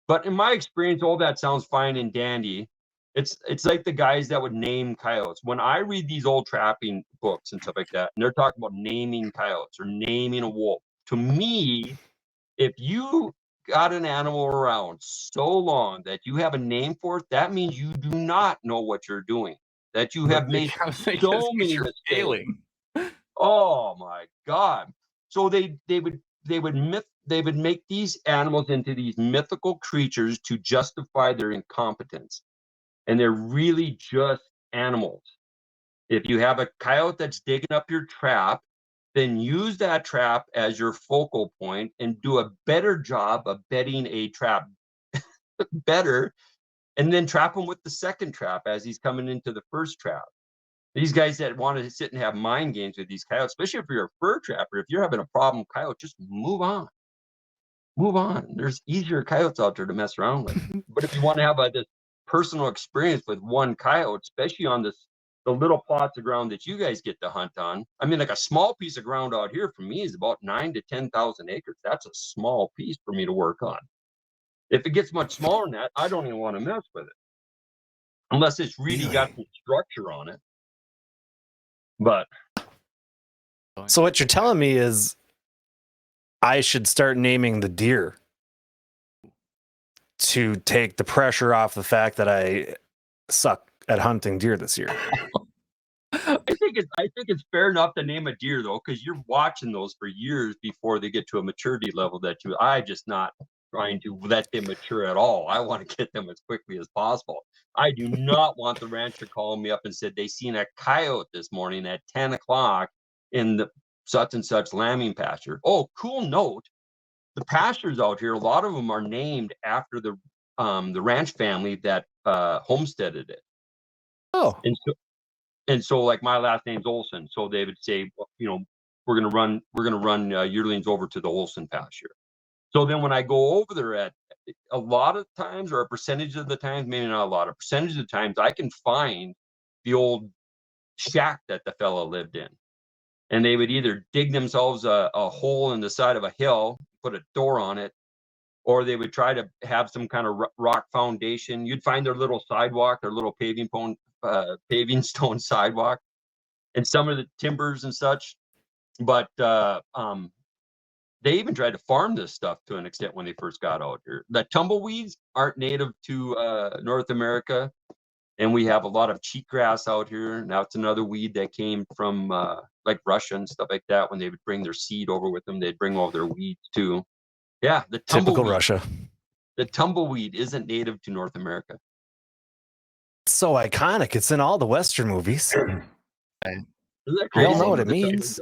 But in my experience, all that sounds fine and dandy. It's like the guys that would name coyotes. When I read these old trapping books and stuff like that, and they're talking about naming coyotes or naming a wolf, to me, if you got an animal around so long that you have a name for it, that means you do not know what you're doing. That you have made so many mistakes. Failing. Oh my God! So they would make these animals into these mythical creatures to justify their incompetence. And they're really just animals. If you have a coyote that's digging up your trap, then use that trap as your focal point and do a better job of bedding a trap better, and then trap him with the second trap as he's coming into the first trap. These guys that want to sit and have mind games with these coyotes, especially if you're a fur trapper, if you're having a problem coyote, just move on. Move on. There's easier coyotes out there to mess around with. But if you want to have this personal experience with one coyote, especially on the little plots of ground that you guys get to hunt on. I mean, like a small piece of ground out here for me is about 9,000 to 10,000 acres. That's a small piece for me to work on. If it gets much smaller than that, I don't even want to mess with it, unless it's really got some structure on it. But so what you're telling me is I should start naming the deer to take the pressure off the fact that I suck at hunting deer this year. I think it's fair enough to name a deer, though, because you're watching those for years before they get to a maturity level that I'm just not trying to let them mature at all. I want to get them as quickly as possible. I do not want the rancher calling me up and said they seen a coyote this morning at 10 o'clock in the such and such lambing pasture. Oh, cool note. The pastures out here, a lot of them are named after the ranch family that homesteaded it. Oh. And so like my last name's Olson, so they would say, well, you know, we're gonna run yearlings over to the Olson pasture. So then when I go over there, at a lot of times, or a percentage of the times, maybe not a lot, a percentage of the times, I can find the old shack that the fella lived in. and they would either dig themselves a hole in the side of a hill, put a door on it, or they would try to have some kind of rock foundation. You'd find their little sidewalk, their little paving stone sidewalk, and some of the timbers and such. But they even tried to farm this stuff to an extent when they first got out here. The tumbleweeds aren't native to North America, and we have a lot of cheatgrass out here. Now it's another weed that came from like Russia and stuff like that. When they would bring their seed over with them, they'd bring all their weeds too. Yeah, the Typical Russia. The tumbleweed isn't native to North America. So iconic. It's in all the Western movies. Isn't that We crazy? all know what it means.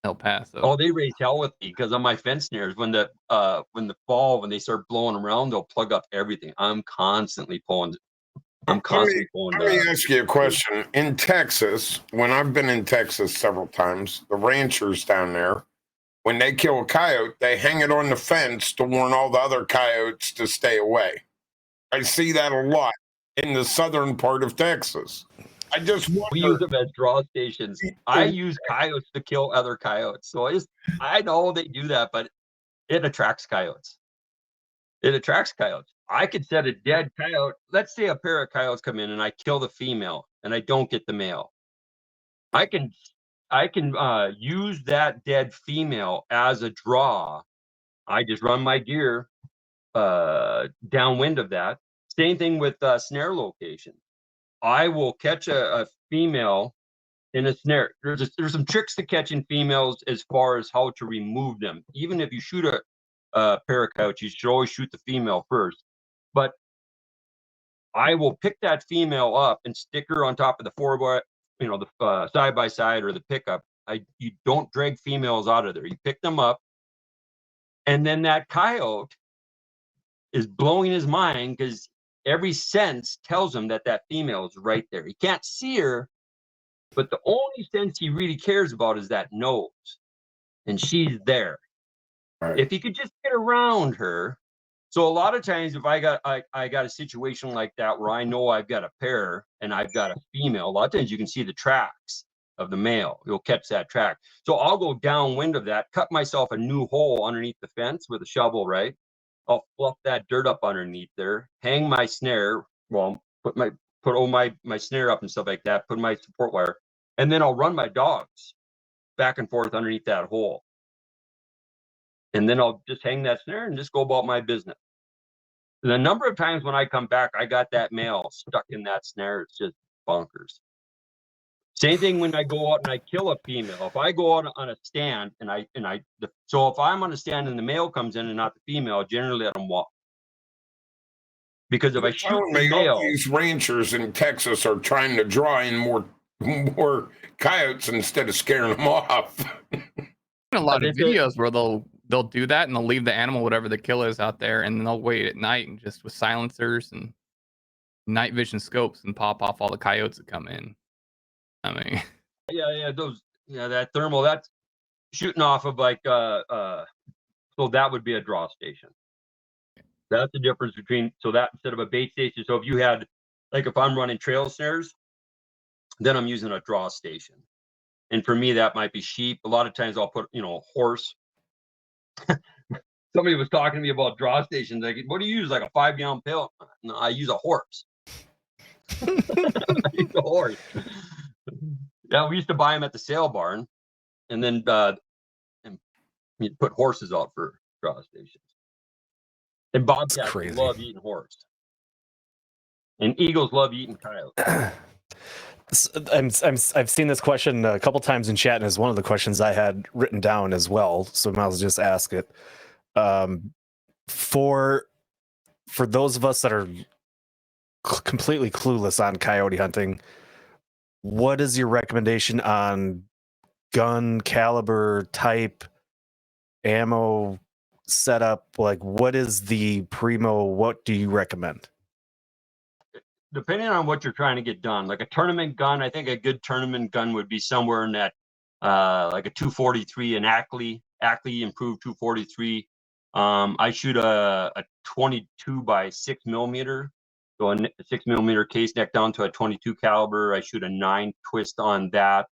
El Paso. Oh, they raise hell with me because on my fence snares, when the fall, when they start blowing around, they'll plug up everything. I'm constantly pulling. Let me ask you a question. In Texas, when I've been in Texas several times, the ranchers down there, when they kill a coyote, they hang it on the fence to warn all the other coyotes to stay away. I see that a lot in the southern part of Texas. I just wonder. We use them as draw stations. I use coyotes to kill other coyotes. So I know they do that, but it attracts coyotes. It attracts coyotes. I could set a dead coyote. Let's say a pair of coyotes come in and I kill the female and I don't get the male. I can use that dead female as a draw. I just run my deer downwind of that. Same thing with snare location. I will catch a female in a snare. There's some tricks to catching females as far as how to remove them. Even if you shoot a pair of coyotes, you should always shoot the female first. But I will pick that female up and stick her on top of the the side by side or the pickup. You don't drag females out of there. You pick them up, and then that coyote is blowing his mind because every sense tells him that female is right there. He can't see her, but the only sense he really cares about is that nose, and she's there. Right. If he could just get around her. So a lot of times, if I got a situation like that where I know I've got a pair and I've got a female, a lot of times you can see the tracks of the male. You'll catch that track. So I'll go downwind of that, cut myself a new hole underneath the fence with a shovel, right? I'll fluff that dirt up underneath there, hang my snare, well, put my snare up and stuff like that, put my support wire, and then I'll run my dogs back and forth underneath that hole. And then I'll just hang that snare and just go about my business. The number of times when I come back, I got that male stuck in that snare. It's just bonkers. Same thing when I go out and I kill a female. If I go out on a stand so if I'm on a stand and the male comes in and not the female, I generally let them walk. Because if I shoot the male, these ranchers in Texas are trying to draw in more coyotes instead of scaring them off. A lot of videos where they'll do that and they'll leave the animal, whatever the kill is, out there, and then they'll wait at night and just with silencers and night vision scopes and pop off all the coyotes that come in. I mean, that thermal, that's shooting off of like so that would be a draw station. That's the difference between, so that instead of a bait station, so if you had, like if I'm running trail snares, then I'm using a draw station. And for me, that might be sheep. A lot of times I'll put, horse. Somebody was talking to me about draw stations. Like, what do you use? Like a 5-gallon pail? No, I use a horse. I use a horse. Yeah, we used to buy them at the sale barn, and then and you put horses out for draw stations. And bobcats love eating horse, and eagles love eating coyotes. I've seen this question a couple times in chat, and it's one of the questions I had written down as well. So I might as well just ask it. For those of us that are completely clueless on coyote hunting, what is your recommendation on gun caliber, type, ammo, setup? Like, what is the primo? What do you recommend? Depending on what you're trying to get done, like a tournament gun, I think a good tournament gun would be somewhere in that, like a 243, an Ackley improved 243. I shoot a 22 by 6 millimeter, so a 6 millimeter case neck down to a 22 caliber. I shoot a 9 twist on that.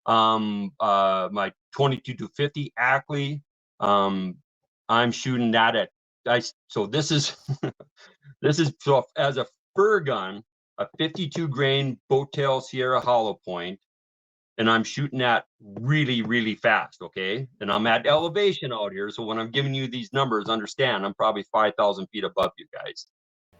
My 22-50 Ackley. I'm shooting that at so this is so as a fur gun, a 52 grain Bowtail Sierra hollow point, and I'm shooting that really, really fast. Okay, and I'm at elevation out here, so when I'm giving you these numbers, understand I'm probably 5,000 feet above you guys,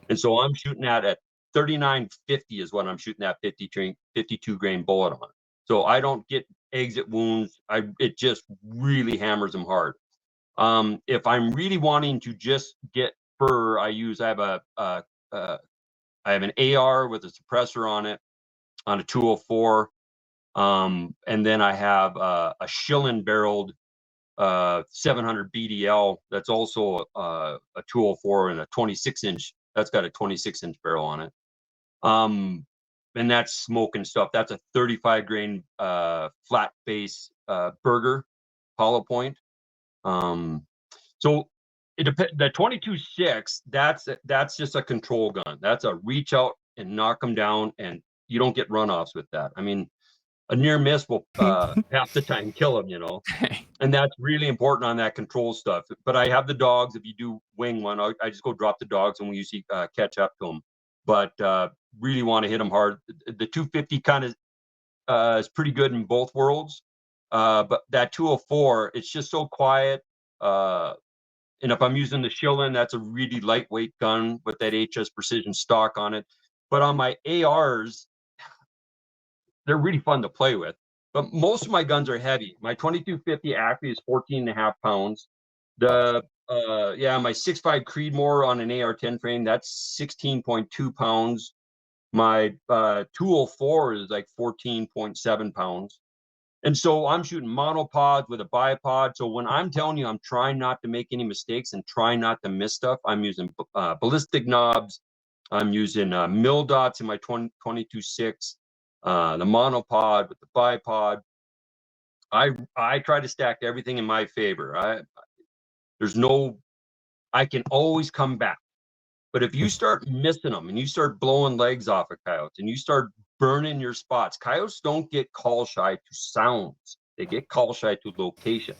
and so I'm shooting that at 3950 is what I'm shooting that 52 grain bullet on. So I don't get exit wounds. It just really hammers them hard. If I'm really wanting to just get fur, I have an AR with a suppressor on it on a 204, and then I have a Schillen barreled 700 BDL that's also a 204 and a 26-inch. That's got a 26-inch barrel on it. And that's smoking stuff. That's a 35 grain flat base Burger hollow point. So it depends. The 22-6, that's just a control gun. That's a reach out and knock them down, and you don't get runoffs with that. I mean, a near miss will half the time kill them, you know. And that's really important on that control stuff. But I have the dogs. If you do wing one, I just go drop the dogs, and we usually catch up to them. But really want to hit them hard. The 250 kind of is pretty good in both worlds. But that 204, it's just so quiet. And if I'm using the Schillen, that's a really lightweight gun with that HS Precision stock on it. But on my ARs, they're really fun to play with. But most of my guns are heavy. My 2250 Acme is 14.5 pounds. My 6.5 Creedmoor on an AR-10 frame, that's 16.2 pounds. My 204 is like 14.7 pounds. And so I'm shooting monopods with a bipod. So when I'm telling you I'm trying not to make any mistakes and trying not to miss stuff, I'm using ballistic knobs. I'm using mill dots in my 22-6, the monopod with the bipod. I try to stack everything in my favor. I can always come back. But if you start missing them and you start blowing legs off of coyotes and you start burning your spots, coyotes don't get call shy to sounds. They get call shy to location.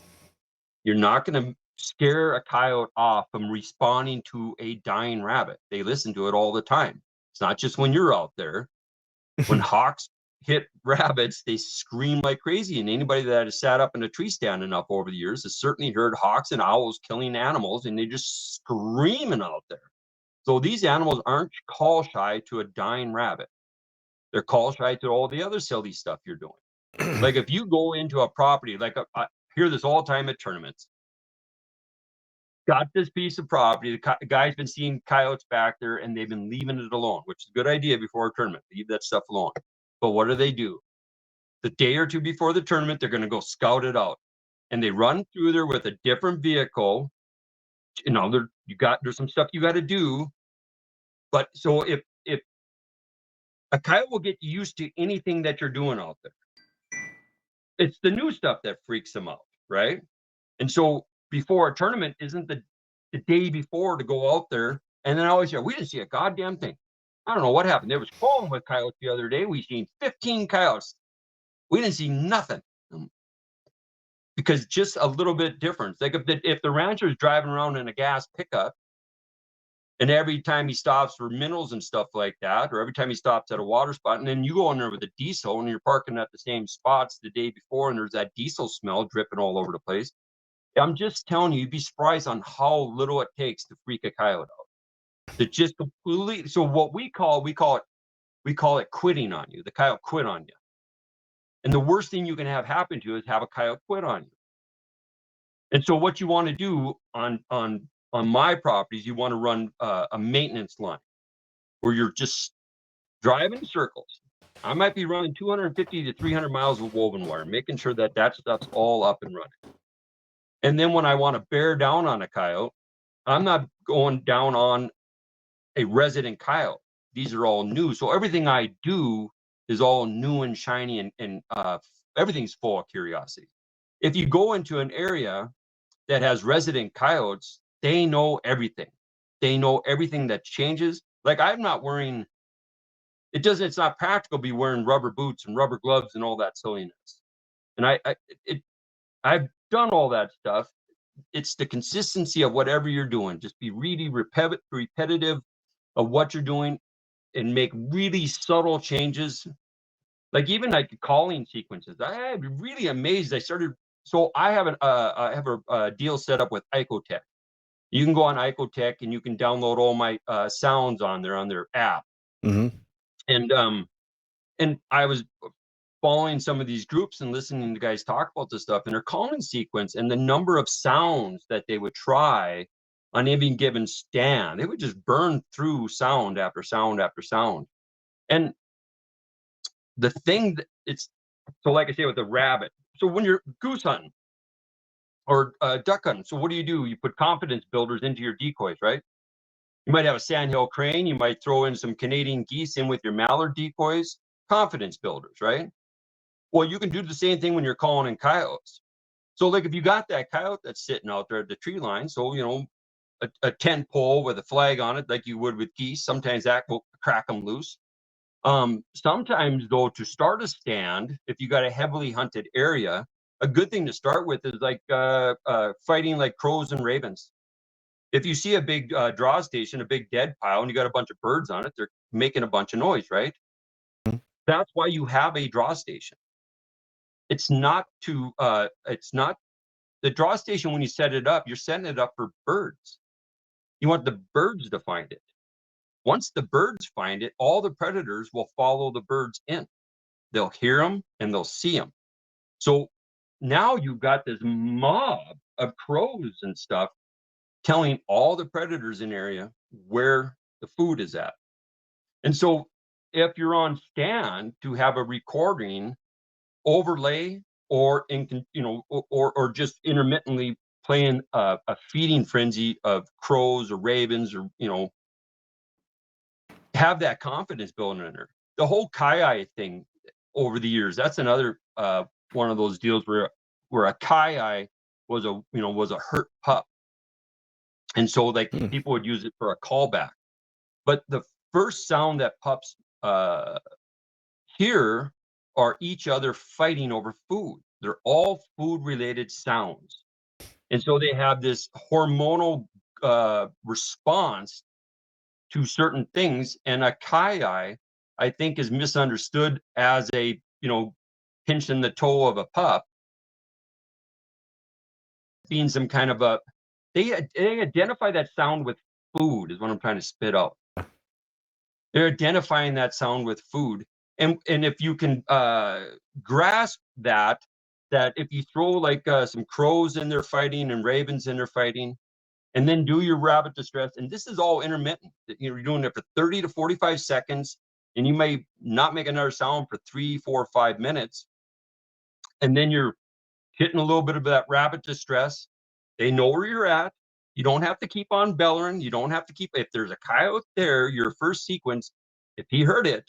You're not going to scare a coyote off from responding to a dying rabbit. They listen to it all the time. It's not just when you're out there. When hawks hit rabbits, they scream like crazy. And anybody that has sat up in a tree stand enough over the years has certainly heard hawks and owls killing animals, and they're just screaming out there. So these animals aren't call shy to a dying rabbit. They're call shy to all the other silly stuff you're doing. Like if you go into a property, like I hear this all the time at tournaments. Got this piece of property. The guy's been seeing coyotes back there, and they've been leaving it alone, which is a good idea before a tournament. Leave that stuff alone. But what do? The day or two before the tournament, they're going to go scout it out, and they run through there with a different vehicle. You know, there's some stuff you got to do. But so if a coyote will get used to anything that you're doing out there, it's the new stuff that freaks them out, right? And so before a tournament isn't the day before to go out there. And then I always say, we didn't see a goddamn thing. I don't know what happened. There was falling with coyotes the other day. We seen 15 coyotes. We didn't see nothing. Because just a little bit difference. Like if the rancher is driving around in a gas pickup, and every time he stops for minerals and stuff like that, or every time he stops at a water spot, and then you go in there with a diesel and you're parking at the same spots the day before, and there's that diesel smell dripping all over the place. I'm just telling you, you'd be surprised on how little it takes to freak a coyote out. To just completely. So what we call it quitting on you. The coyote quit on you. And the worst thing you can have happen to you is have a coyote quit on you. And so what you want to do on my properties, you want to run a maintenance line where you're just driving in circles. I might be running 250 to 300 miles of woven wire, making sure that stuff's all up and running. And then when I want to bear down on a coyote, I'm not going down on a resident coyote. These are all new. So everything I do is all new and shiny, and everything's full of curiosity. If you go into an area that has resident coyotes, they know everything. They know everything that changes. Like I'm not wearing, it's not practical to be wearing rubber boots and rubber gloves and all that silliness. And I've done all that stuff. It's the consistency of whatever you're doing. Just be really repetitive of what you're doing and make really subtle changes. Like even like calling sequences. I'm really amazed. So I have a deal set up with Icotech. You can go on Icotech and you can download all my sounds on their app. Mm-hmm. And I was following some of these groups and listening to guys talk about this stuff, and their calling sequence and the number of sounds that they would try on any given stand, they would just burn through sound after sound after sound. And the thing that it's so, like I say, with the rabbit. So when you're goose hunting or duck hunting, so what do? You put confidence builders into your decoys, right? You might have a sandhill crane. You might throw in some Canadian geese in with your mallard decoys. Confidence builders, right? Well, you can do the same thing when you're calling in coyotes. So like if you got that coyote that's sitting out there at the tree line, so, a tent pole with a flag on it, like you would with geese, sometimes that will crack them loose. Sometimes though, to start a stand, if you got a heavily hunted area, a good thing to start with is like fighting like crows and ravens. If you see a big draw station, a big dead pile, and you got a bunch of birds on it, they're making a bunch of noise, right? That's why you have a draw station. It's not the draw station. When you set it up, you're setting it up for birds. You want the birds to find it. Once the birds find it, all the predators will follow the birds in. They'll hear them and they'll see them. So now you've got this mob of crows and stuff telling all the predators in the area where the food is at. And so if you're on stand, to have a recording overlay or or just intermittently playing a feeding frenzy of crows or ravens, or have that confidence building in there. The whole Coyote thing over the years, that's another one of those deals where a Coyote was a hurt pup, and so like people would use it for a callback. But the first sound that pups hear are each other fighting over food. They're all food related sounds. And so they have this hormonal response to certain things. And a Coyote, I think, is misunderstood as a, pinching the toe of a pup, being some kind of they identify that sound with food, is what I'm trying to spit out. They're identifying that sound with food. And if you can grasp that if you throw like some crows in there fighting and ravens in there fighting, and then do your rabbit distress, and this is all intermittent. You're doing it for 30 to 45 seconds, and you may not make another sound for 3, 4, 5 minutes, and then you're hitting a little bit of that rabbit distress. They know where you're at. You don't have to keep on bellowing. You don't have to keep. If there's a coyote there, your first sequence, if he heard it,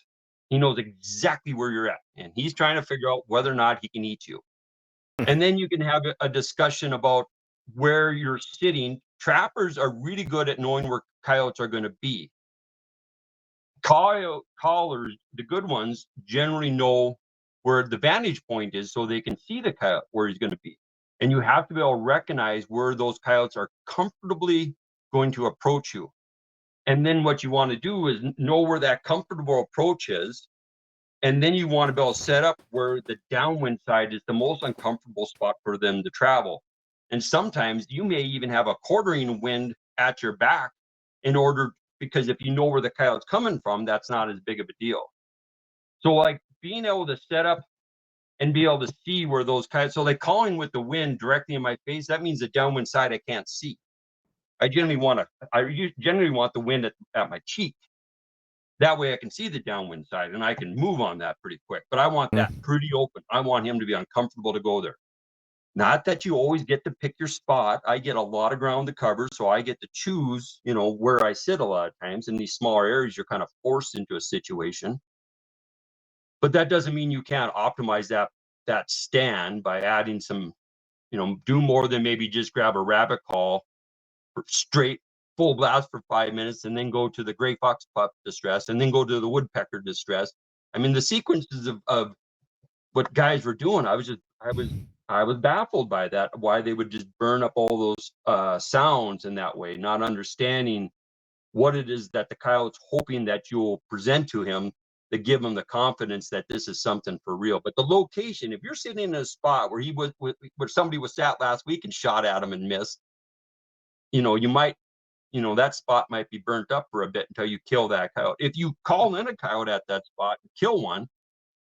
he knows exactly where you're at, and he's trying to figure out whether or not he can eat you. And then you can have a discussion about where you're sitting. Trappers are really good at knowing where coyotes are going to be. Coyote callers, the good ones, generally know where the vantage point is, so they can see the coyote where he's going to be. And you have to be able to recognize where those coyotes are comfortably going to approach you. And then what you want to do is know where that comfortable approach is. And then you want to be able to set up where the downwind side is the most uncomfortable spot for them to travel. And sometimes you may even have a quartering wind at your back because if you know where the coyote's coming from, that's not as big of a deal. So like being able to set up and be able to see where those coyotes, so like calling with the wind directly in my face, that means the downwind side I can't see. I generally want the wind at my cheek. That way I can see the downwind side and I can move on that pretty quick. But I want that pretty open. I want him to be uncomfortable to go there. Not that you always get to pick your spot. I get a lot of ground to cover, so I get to choose, where I sit a lot of times. In these smaller areas, you're kind of forced into a situation. But that doesn't mean you can't optimize that stand by adding some, do more than maybe just grab a rabbit call straight full blast for 5 minutes and then go to the gray fox pup distress and then go to the woodpecker distress. I mean, the sequences of what guys were doing. I was baffled by that, why they would just burn up all those sounds in that way, not understanding what it is that the coyote's hoping that you'll present to him to give him the confidence that this is something for real. But the location, if you're sitting in a spot where where somebody was sat last week and shot at him and missed, you might, that spot might be burnt up for a bit until you kill that coyote. If you call in a coyote at that spot and kill one,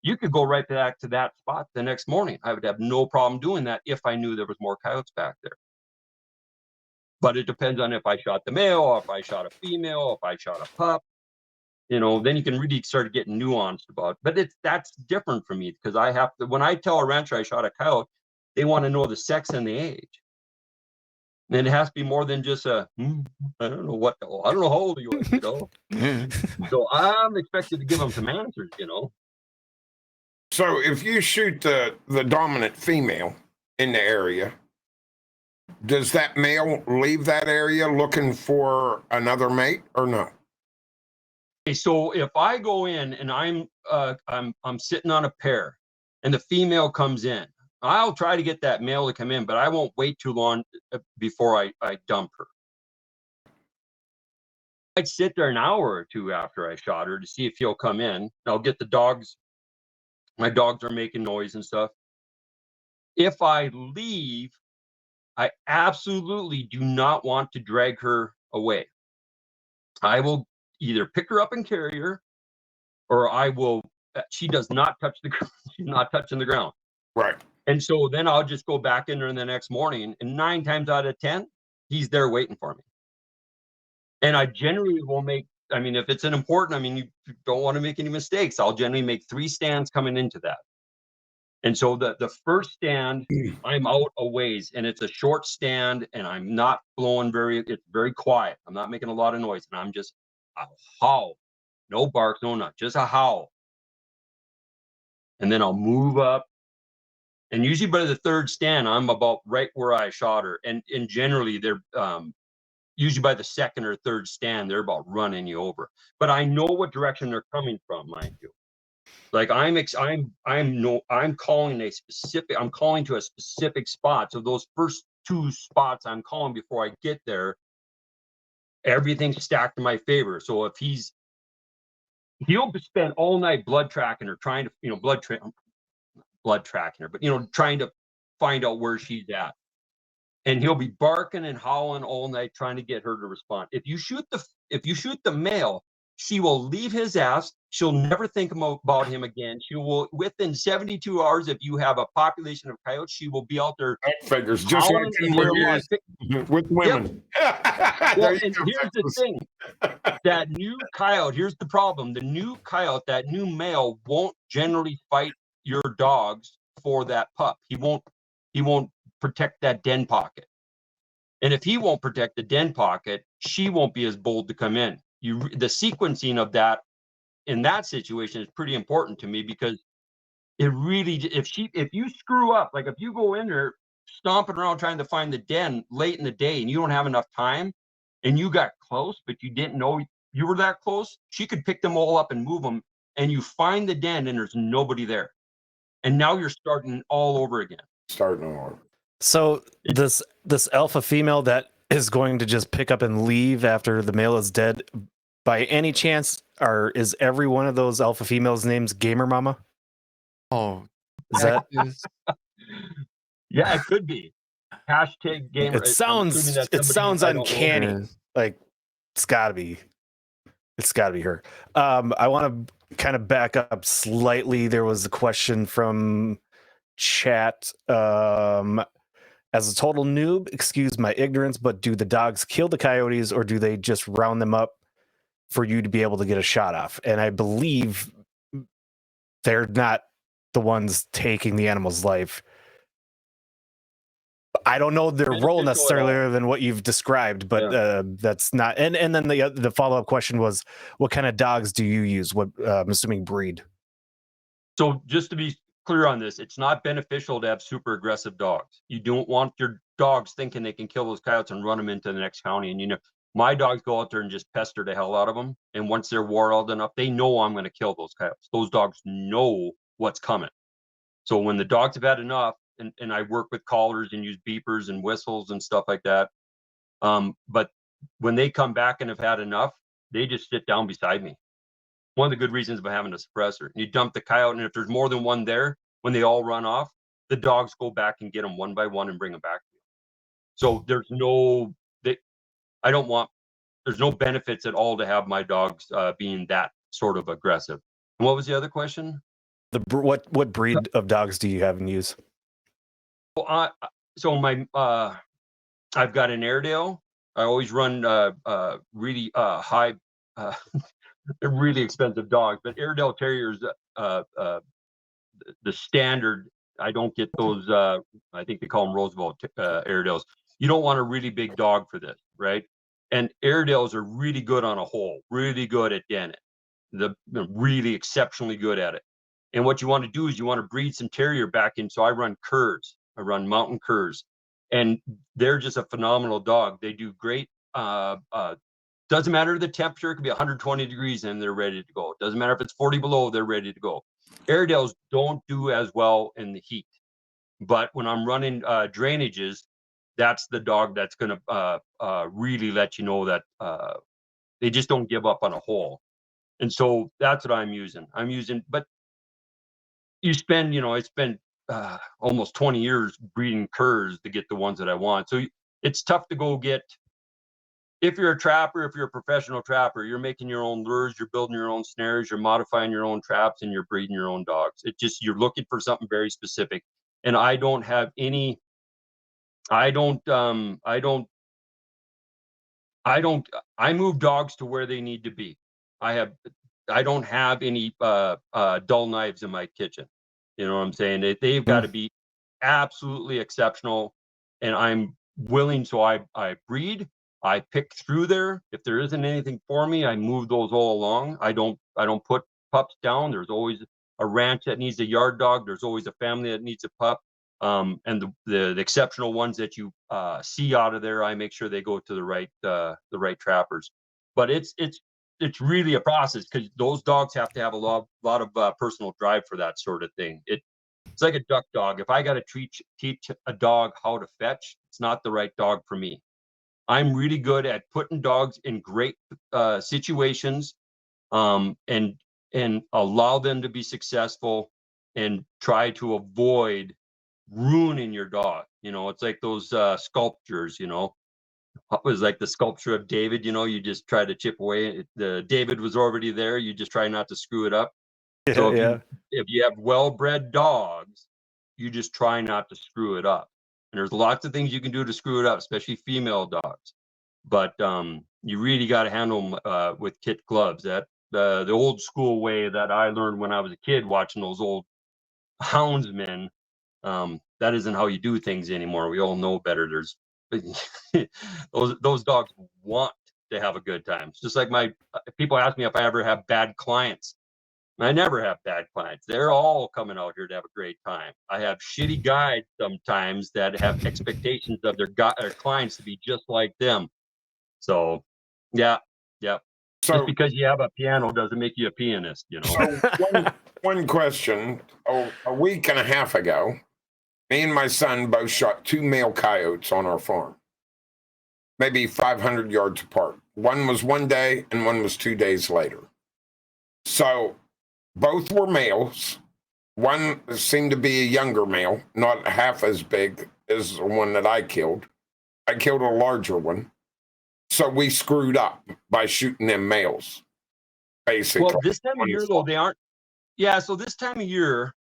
you could go right back to that spot the next morning. I would have no problem doing that if I knew there was more coyotes back there. But it depends on if I shot the male, or if I shot a female, or if I shot a pup. Then you can really start getting nuanced about it. But that's different for me, because I have to, when I tell a rancher I shot a coyote, they want to know the sex and the age. And it has to be more than just I don't know how old you are, So I'm expected to give them some answers, So if you shoot the dominant female in the area, does that male leave that area looking for another mate or no? Okay, so if I go in and I'm sitting on a pair and the female comes in, I'll try to get that male to come in, but I won't wait too long before I dump her. I'd sit there an hour or two after I shot her to see if he'll come in. I'll get the dogs. My dogs are making noise and stuff. If I leave, I absolutely do not want to drag her away. I will either pick her up and carry her, or she does not touch the ground. She's not touching the ground. Right. And so then I'll just go back in there in the next morning, and 9 times out of 10, he's there waiting for me. And I generally will if it's an important, you don't want to make any mistakes. I'll generally make 3 stands coming into that. And so the first stand, I'm out a ways, and it's a short stand, and I'm not blowing it's very quiet. I'm not making a lot of noise, and I'm just a howl. No bark, no nut, just a howl. And then I'll move up. And usually by the 3rd stand, I'm about right where I shot her. And generally they're usually by the 2nd or 3rd stand, they're about running you over. But I know what direction they're coming from, mind you. Like I'm calling to a specific spot. So those first 2 spots I'm calling before I get there, everything's stacked in my favor. So if he'll spend all night blood tracking her, trying to, blood tracking her, but trying to find out where she's at. And he'll be barking and howling all night trying to get her to respond. If you shoot the male, she will leave his ass. She'll never think about him again. She will, within 72 hours, if you have a population of coyotes, she will be out there. That figures just like with women. Yep. Well, and here's the thing. That new coyote, here's the problem. The new coyote, that new male, won't generally fight your dogs for that pup. He won't protect that den pocket. And if he won't protect the den pocket, she won't be as bold to come in. The sequencing of that in that situation is pretty important to me, because it really, if you screw up, like if you go in there stomping around trying to find the den late in the day and you don't have enough time and you got close, but you didn't know you were that close, she could pick them all up and move them, and you find the den and there's nobody there. And now you're starting all over again. So this alpha female that is going to just pick up and leave after the male is dead, by any chance, is every one of those alpha females' names Gamer Mama? Oh, is that? Yeah, it could be. Hashtag gamer. It sounds uncanny. Like it's gotta be her. I want to kind of back up slightly. There was a question from chat. As a total noob, excuse my ignorance, but do the dogs kill the coyotes, or do they just round them up for you to be able to get a shot off? And I believe they're not the ones taking the animal's life. I don't know their role necessarily other than what you've described, but that's not. And then the follow-up question was, what kind of dogs do you use? What I'm assuming breed. So just to be clear on this, it's not beneficial to have super aggressive dogs. You don't want your dogs thinking they can kill those coyotes and run them into the next county. And my dogs go out there and just pester the hell out of them. And once they're wild enough, they know I'm going to kill those coyotes. Those dogs know what's coming. So when the dogs have had enough, and I work with collars and use beepers and whistles and stuff like that. But when they come back and have had enough, they just sit down beside me. One of the good reasons about having a suppressor. You dump the coyote, and if there's more than one there, when they all run off, the dogs go back and get them one by one and bring them back to you. So there's no, there's no benefits at all to have my dogs being that sort of aggressive. And what was the other question? What breed of dogs do you have and use? So my I've got an Airedale. I always run really high, they're really expensive dogs, but Airedale Terriers, the standard. I don't get those. I think they call them Roosevelt Airedales. You don't want a really big dog for this, right? And Airedales are really good on a hole, really good at denning. They're really exceptionally good at it. And what you want to do is you want to breed some terrier back in. So I run curs. I run mountain curs, and they're just a phenomenal dog. They do great. Doesn't matter the temperature. It could be 120 degrees and they're ready to go. Doesn't matter if it's 40 below, they're ready to go. Airedales don't do as well in the heat. But when I'm running drainages, that's the dog that's going to really let you know that they just don't give up on a hole. And so that's what I'm using. But you spend, I spent almost 20 years breeding curs to get the ones that I want. So it's tough to go get, if you're a trapper, if you're a professional trapper, you're making your own lures, you're building your own snares, you're modifying your own traps, and you're breeding your own dogs. It just, you're looking for something very specific. And I don't have any, I move dogs to where they need to be. I don't have any dull knives in my kitchen. You know what I'm saying? They've got to be absolutely exceptional. And I'm willing, so I breed, I pick through there. If there isn't anything for me, I move those all along. I don't put pups down. There's always a ranch that needs a yard dog. There's always a family that needs a pup. And the exceptional ones that you see out of there, I make sure they go to the right trappers. But it's really a process, because those dogs have to have a lot of personal drive for that sort of thing. It's like a duck dog. If I got to teach a dog how to fetch, it's not the right dog for me. I'm really good at putting dogs in great situations, and allow them to be successful, and try to avoid ruining your dog. It's like those sculptures. It was like the sculpture of David. You just try to chip away. The David was already there. You just try not to screw it up. So if you have well-bred dogs, you just try not to screw it up. And there's lots of things you can do to screw it up, especially female dogs. But you really got to handle them with kit gloves. That the old school way that I learned when I was a kid, watching those old houndsmen. That isn't how you do things anymore. We all know better. There's those dogs want to have a good time. It's just like people ask me if I ever have bad clients. I never have bad clients. They're all coming out here to have a great time. I have shitty guides sometimes that have expectations of their clients to be just like them. So, yeah. So, just because you have a piano doesn't make you a pianist, So one question. A week and a half ago, me and my son both shot 2 male coyotes on our farm, maybe 500 yards apart. One was one day and one was 2 days later. So both were males. One seemed to be a younger male, not half as big as the one that I killed. I killed a larger one. So we screwed up by shooting them males, basically. Well, this time of year, though, they aren't. Yeah, so this time of year,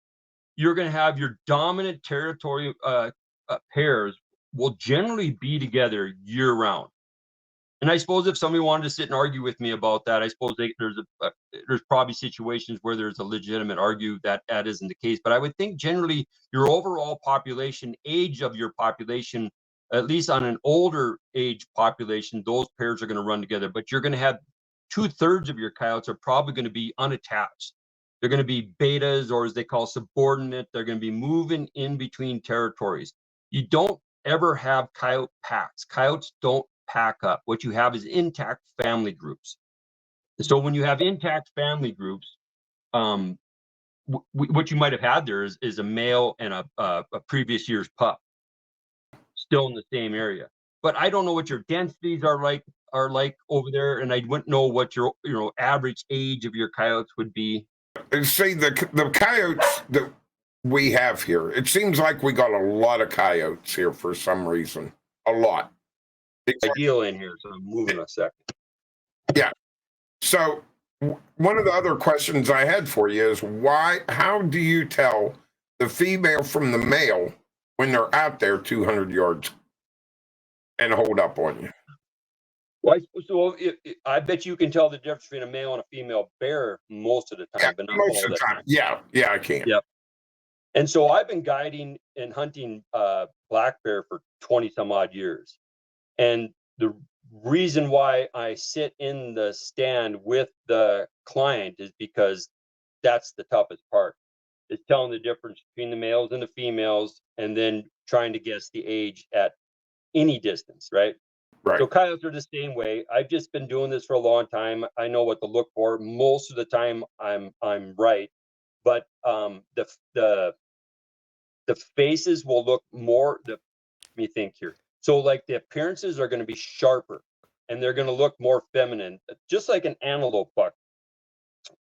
you're going to have your dominant territory pairs will generally be together year round. And I suppose if somebody wanted to sit and argue with me about that, I suppose there's probably situations where there's a legitimate argue that isn't the case. But I would think generally your overall population, age of your population, at least on an older age population, those pairs are going to run together. But you're going to have 2/3 of your coyotes are probably going to be unattached. They're going to be betas, or as they call subordinate. They're going to be moving in between territories. You don't ever have coyote packs. Coyotes don't pack up. What you have is intact family groups. So when you have intact family groups, what you might have had there is a male and a previous year's pup still in the same area. But I don't know what your densities are like over there, and I wouldn't know what your average age of your coyotes would be. See, the coyotes that we have here, it seems like we got a lot of coyotes here for some reason. A lot. Ideal in here, so I'm moving a second. Yeah. So one of the other questions I had for you is how do you tell the female from the male when they're out there 200 yards and hold up on you? Well, so I bet you can tell the difference between a male and a female bear most of the time, but not most all of the time. time. Yeah, I can. Yep. And so I've been guiding and hunting black bear for 20 some odd years. And the reason why I sit in the stand with the client is because that's the toughest part. Is telling the difference between the males and the females, and then trying to guess the age at any distance, right? Right. So coyotes are the same way. I've just been doing this for a long time. I know what to look for. Most of the time, I'm right, but the faces will look more. Let me think here. So like the appearances are going to be sharper, and they're going to look more feminine, just like an antelope buck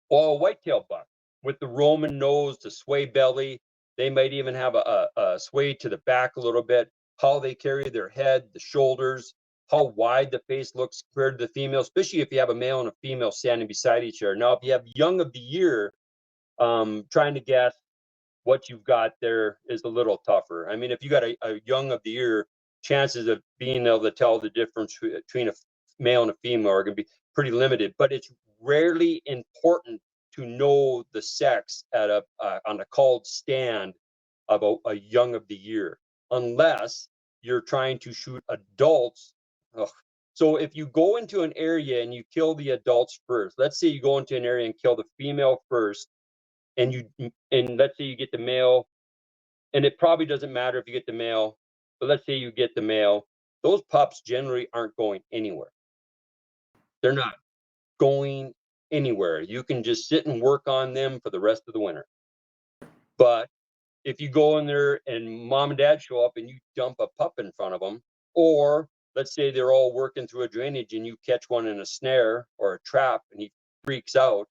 or a whitetail buck with the Roman nose, the sway belly. They might even have a sway to the back a little bit. How they carry their head, the shoulders, how wide the face looks compared to the female, especially if you have a male and a female standing beside each other. Now, if you have young of the year, trying to guess what you've got there is a little tougher. I mean, if you got a young of the year, chances of being able to tell the difference between a male and a female are going to be pretty limited. But it's rarely important to know the sex at on a called stand of a young of the year, unless you're trying to shoot adults. Ugh. So if you go into an area and you kill the adults first, let's say you go into an area and kill the female first, and let's say you get the male, and it probably doesn't matter if you get the male, but let's say you get the male, those pups generally aren't going anywhere. They're not going anywhere. You can just sit and work on them for the rest of the winter. But if you go in there and mom and dad show up and you dump a pup in front of them, or let's say they're all working through a drainage and you catch one in a snare or a trap and he freaks out,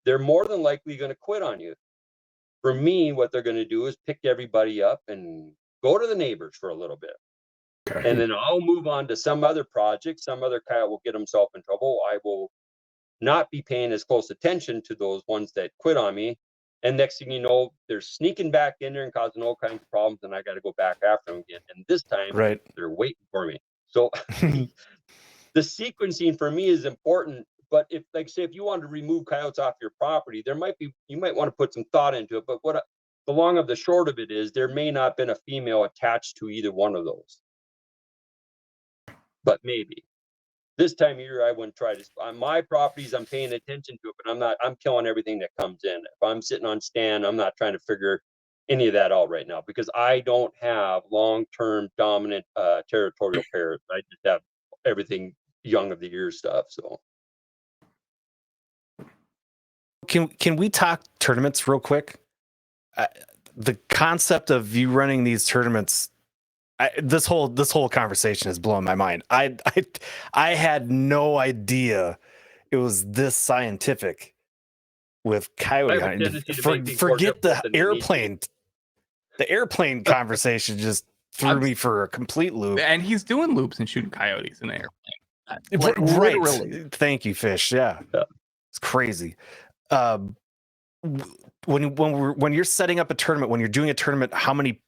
they're more than likely going to quit on you. For me, what they're going to do is pick everybody up and go to the neighbors for a little bit. Okay. And then I'll move on to some other project. Some other coyote will get himself in trouble. I will not be paying as close attention to those ones that quit on me. And next thing you know, they're sneaking back in there and causing all kinds of problems. And I got to go back after them again. And this time, they're waiting for me. So the sequencing for me is important. But if, like, say, if you wanted to remove coyotes off your property, you might want to put some thought into it. But the long of the short of it is, there may not have been a female attached to either one of those. But maybe this time of year, I wouldn't try to. On my properties, I'm paying attention to it, but I'm killing everything that comes in. If I'm sitting on stand, I'm not trying to figure any of that out right now, because I don't have long-term dominant territorial pairs. I just have everything young of the year stuff. So. Can we talk tournaments real quick? The concept of you running these tournaments, this whole conversation has blown my mind. I had no idea it was this scientific with coyote hunting. Forget the airplane. The airplane conversation just threw me for a complete loop. And he's doing loops and shooting coyotes in the airplane. Like, right. Literally. Thank you, Fish. Yeah. It's crazy. When you're setting up a tournament, when you're doing a tournament, how many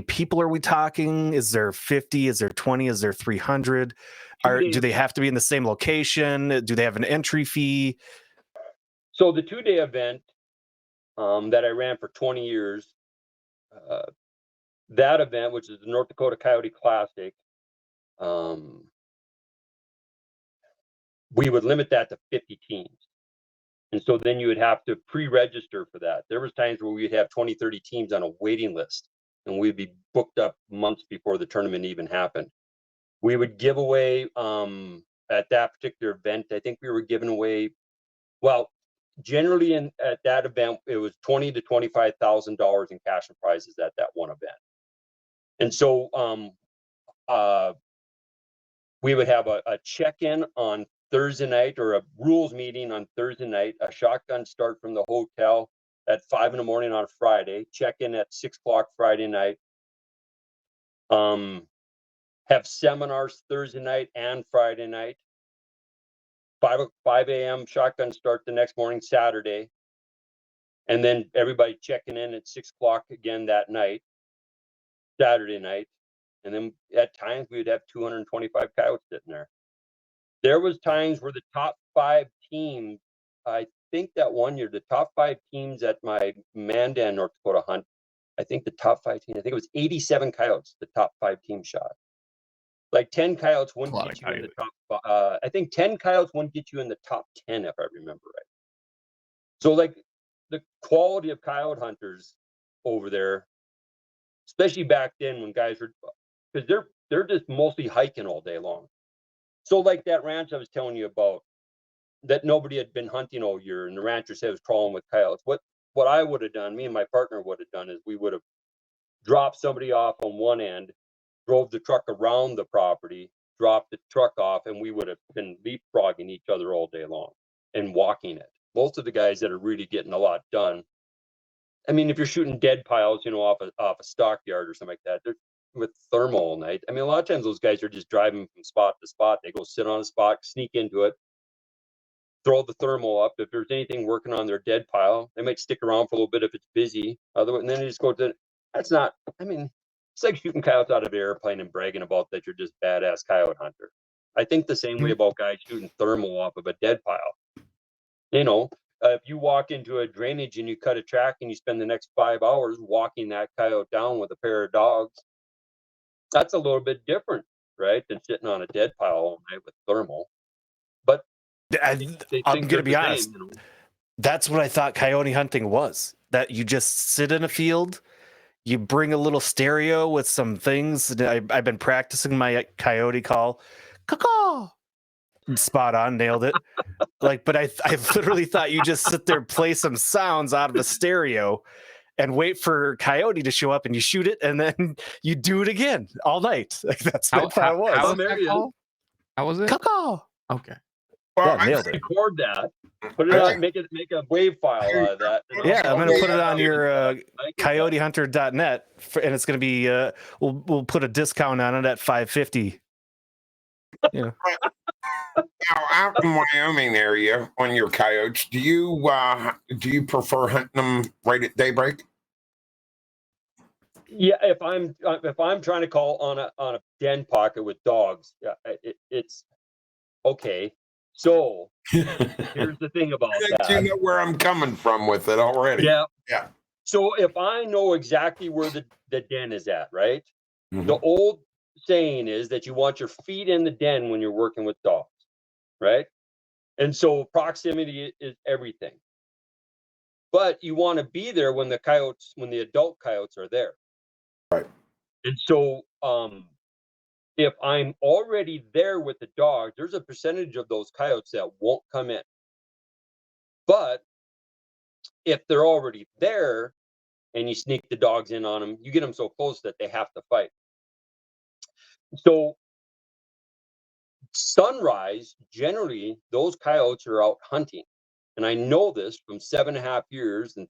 people are we talking? Is there 50? Is there 20? Is there 300? Do they have to be in the same location? Do they have an entry fee? So the 2-day event that I ran for 20 years, that event, which is the North Dakota Coyote Classic, we would limit that to 50 teams. And so then you would have to pre-register for that. There was times where we'd have 20, 30 teams on a waiting list, and we'd be booked up months before the tournament even happened. We would give away, at that particular event, I think we were giving away, well, generally at that event, it was $20,000 to $25,000 in cash and prizes at that one event. And so we would have a check-in on Thursday night, or a rules meeting on Thursday night, a shotgun start from the hotel at 5 a.m. on Friday, check in at 6 o'clock Friday night, have seminars Thursday night and Friday night, 5 a.m. shotgun start the next morning, Saturday, and then everybody checking in at 6 o'clock again that night, Saturday night. And then at times we would have 225 coyotes sitting there. There was times where the top 5 teams, I think that one year, the top 5 teams at my Mandan, North Dakota hunt, I think the top 5 teams, I think it was 87 coyotes, the top 5 teams shot. Like 10 coyotes wouldn't get you in the top, I think 10 coyotes wouldn't get you in the top 10, if I remember right. So like the quality of coyote hunters over there, especially back then when guys were, because they're just mostly hiking all day long. So like that ranch I was telling you about, that nobody had been hunting all year, and the rancher said it was crawling with coyotes. What I would have done, me and my partner would have done, is we would have dropped somebody off on one end, drove the truck around the property, dropped the truck off, and we would have been leapfrogging each other all day long and walking it. Most of the guys that are really getting a lot done, I mean, if you're shooting dead piles, off a stockyard or something like that, they're with thermal all night. I mean, a lot of times those guys are just driving from spot to spot. They go sit on a spot, sneak into it, throw the thermal up. If there's anything working on their dead pile, they might stick around for a little bit if it's busy. Otherwise, and then they just go to. That's not. I mean, it's like shooting coyotes out of an airplane and bragging about that you're just badass coyote hunter. I think the same way about guys shooting thermal off of a dead pile. If you walk into a drainage and you cut a track and you spend the next 5 hours walking that coyote down with a pair of dogs, that's a little bit different, right, than sitting on a dead pile all night with thermal. But I'm going to be honest. That's what I thought coyote hunting was. That you just sit in a field, you bring a little stereo with some things. I've been practicing my coyote call. Caw-caw. Spot on, nailed it. But I literally thought you just sit there, play some sounds out of a stereo, and wait for coyote to show up, and you shoot it, and then you do it again all night. That's what I thought it was. How was it? Caw-caw. Okay. Well, yeah, nailed it. Record that. Put it on. Make a wave file out of that. Yeah, I'm gonna put it on your coyotehunter.net, and it's gonna be. We'll put a discount on it at $5.50. Yeah. Now, out in Wyoming area on your coyotes, do you prefer hunting them right at daybreak? Yeah, if I'm trying to call on a den pocket with dogs, it's okay. So here's the thing about that. You know where I'm coming from with it already. Yeah. Yeah. So if I know exactly where the den is at, right? Mm-hmm. The old saying is that you want your feet in the den when you're working with dogs, right? And so proximity is everything. But you want to be there when the adult coyotes are there. Right. And so if I'm already there with the dog, there's a percentage of those coyotes that won't come in. But if they're already there and you sneak the dogs in on them, you get them so close that they have to fight. So sunrise, generally, those coyotes are out hunting. And I know this from 7.5 years and